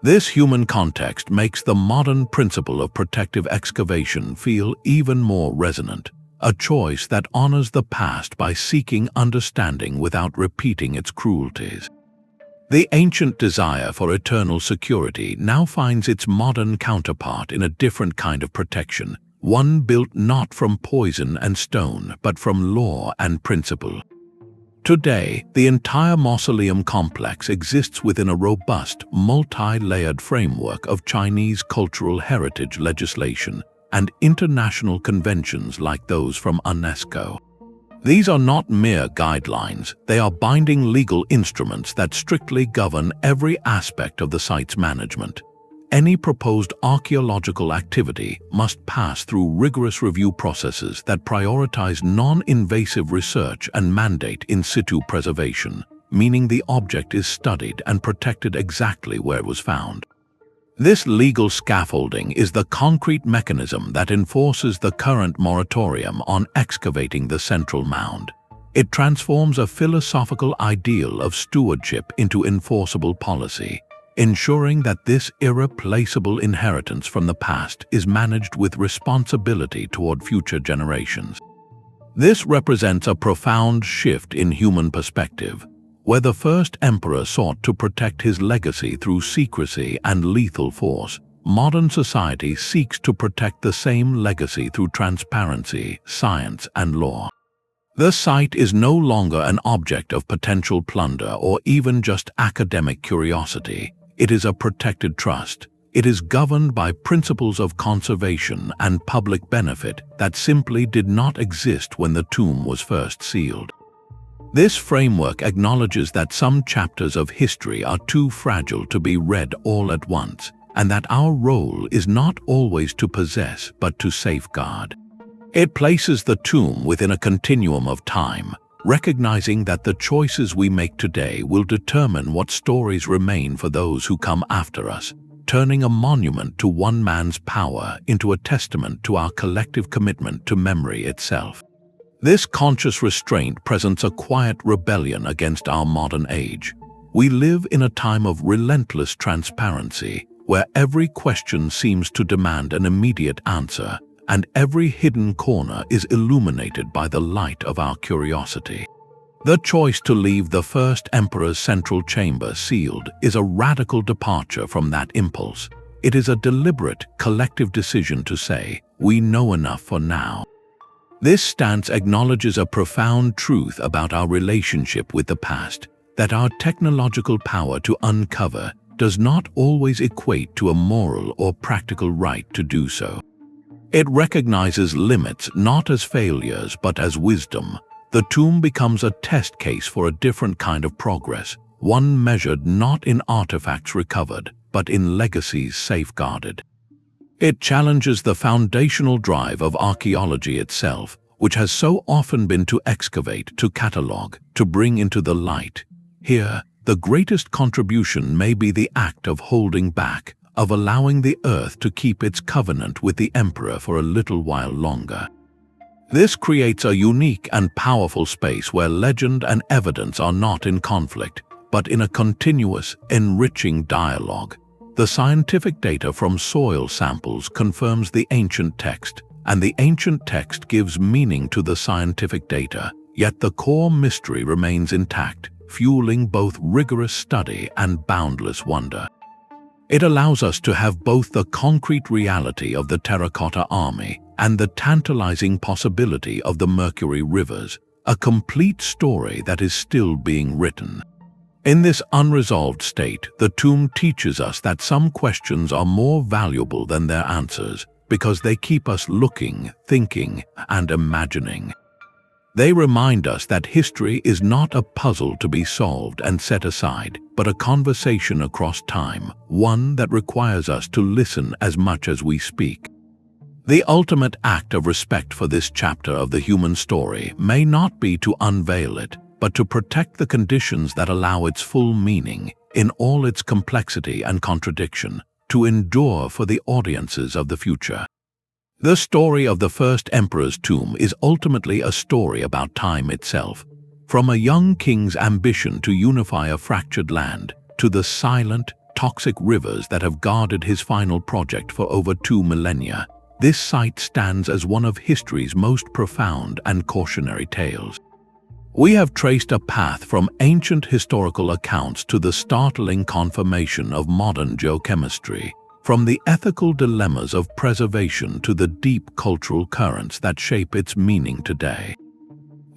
This human context makes the modern principle of protective excavation feel even more resonant, a choice that honors the past by seeking understanding without repeating its cruelties. The ancient desire for eternal security now finds its modern counterpart in a different kind of protection, one built not from poison and stone, but from law and principle. Today, the entire mausoleum complex exists within a robust, multi-layered framework of Chinese cultural heritage legislation and international conventions like those from UNESCO. These are not mere guidelines, they are binding legal instruments that strictly govern every aspect of the site's management. Any proposed archaeological activity must pass through rigorous review processes that prioritize non-invasive research and mandate in situ preservation, meaning the object is studied and protected exactly where it was found. This legal scaffolding is the concrete mechanism that enforces the current moratorium on excavating the central mound. It transforms a philosophical ideal of stewardship into enforceable policy, ensuring that this irreplaceable inheritance from the past is managed with responsibility toward future generations. This represents a profound shift in human perspective. Where the first emperor sought to protect his legacy through secrecy and lethal force, modern society seeks to protect the same legacy through transparency, science, and law. The site is no longer an object of potential plunder or even just academic curiosity. It is a protected trust. It is governed by principles of conservation and public benefit that simply did not exist when the tomb was first sealed. This framework acknowledges that some chapters of history are too fragile to be read all at once, and that our role is not always to possess but to safeguard. It places the tomb within a continuum of time, recognizing that the choices we make today will determine what stories remain for those who come after us, turning a monument to one man's power into a testament to our collective commitment to memory itself. This conscious restraint presents a quiet rebellion against our modern age. We live in a time of relentless transparency, where every question seems to demand an immediate answer, and every hidden corner is illuminated by the light of our curiosity. The choice to leave the first emperor's central chamber sealed is a radical departure from that impulse. It is a deliberate, collective decision to say, "We know enough for now." This stance acknowledges a profound truth about our relationship with the past, that our technological power to uncover does not always equate to a moral or practical right to do so. It recognizes limits not as failures but as wisdom. The tomb becomes a test case for a different kind of progress, one measured not in artifacts recovered, but in legacies safeguarded. It challenges the foundational drive of archaeology itself, which has so often been to excavate, to catalog, to bring into the light. Here, the greatest contribution may be the act of holding back, of allowing the earth to keep its covenant with the emperor for a little while longer. This creates a unique and powerful space where legend and evidence are not in conflict, but in a continuous, enriching dialogue. The scientific data from soil samples confirms the ancient text, and the ancient text gives meaning to the scientific data, yet the core mystery remains intact, fueling both rigorous study and boundless wonder. It allows us to have both the concrete reality of the Terracotta army and the tantalizing possibility of the Mercury rivers, a complete story that is still being written. In this unresolved state, the tomb teaches us that some questions are more valuable than their answers because they keep us looking, thinking, and imagining. They remind us that history is not a puzzle to be solved and set aside, but a conversation across time, one that requires us to listen as much as we speak. The ultimate act of respect for this chapter of the human story may not be to unveil it, but to protect the conditions that allow its full meaning, in all its complexity and contradiction, to endure for the audiences of the future. The story of the first emperor's tomb is ultimately a story about time itself. From a young king's ambition to unify a fractured land, to the silent, toxic rivers that have guarded his final project for over 2 millennia, this site stands as one of history's most profound and cautionary tales. We have traced a path from ancient historical accounts to the startling confirmation of modern geochemistry, from the ethical dilemmas of preservation to the deep cultural currents that shape its meaning today.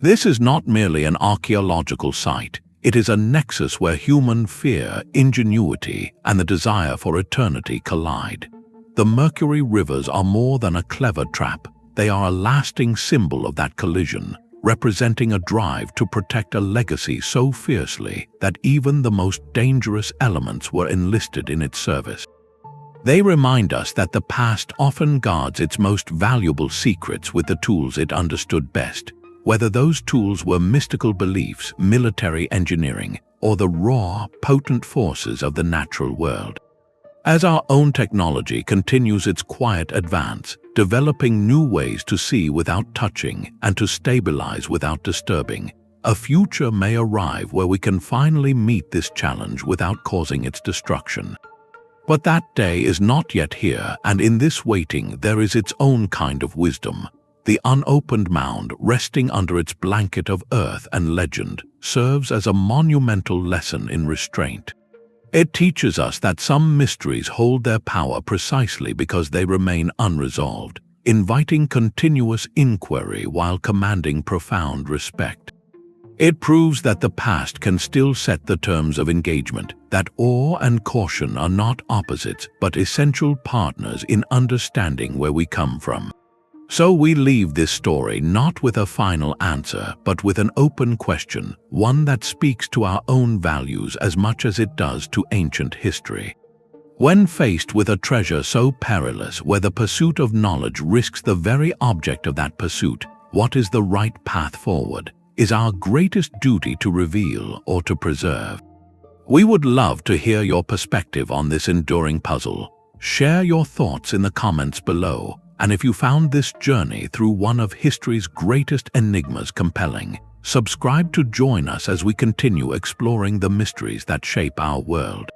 This is not merely an archaeological site, it is a nexus where human fear, ingenuity, and the desire for eternity collide. The Mercury rivers are more than a clever trap, they are a lasting symbol of that collision, representing a drive to protect a legacy so fiercely that even the most dangerous elements were enlisted in its service. They remind us that the past often guards its most valuable secrets with the tools it understood best, whether those tools were mystical beliefs, military engineering, or the raw, potent forces of the natural world. As our own technology continues its quiet advance, developing new ways to see without touching and to stabilize without disturbing, a future may arrive where we can finally meet this challenge without causing its destruction. But that day is not yet here, and in this waiting there is its own kind of wisdom. The unopened mound, resting under its blanket of earth and legend, serves as a monumental lesson in restraint. It teaches us that some mysteries hold their power precisely because they remain unresolved, inviting continuous inquiry while commanding profound respect. It proves that the past can still set the terms of engagement, that awe and caution are not opposites but essential partners in understanding where we come from. So we leave this story not with a final answer, but with an open question, one that speaks to our own values as much as it does to ancient history. When faced with a treasure so perilous, where the pursuit of knowledge risks the very object of that pursuit, what is the right path forward? Is our greatest duty to reveal or to preserve? We would love to hear your perspective on this enduring puzzle. Share your thoughts in the comments below. And if you found this journey through one of history's greatest enigmas compelling, subscribe to join us as we continue exploring the mysteries that shape our world.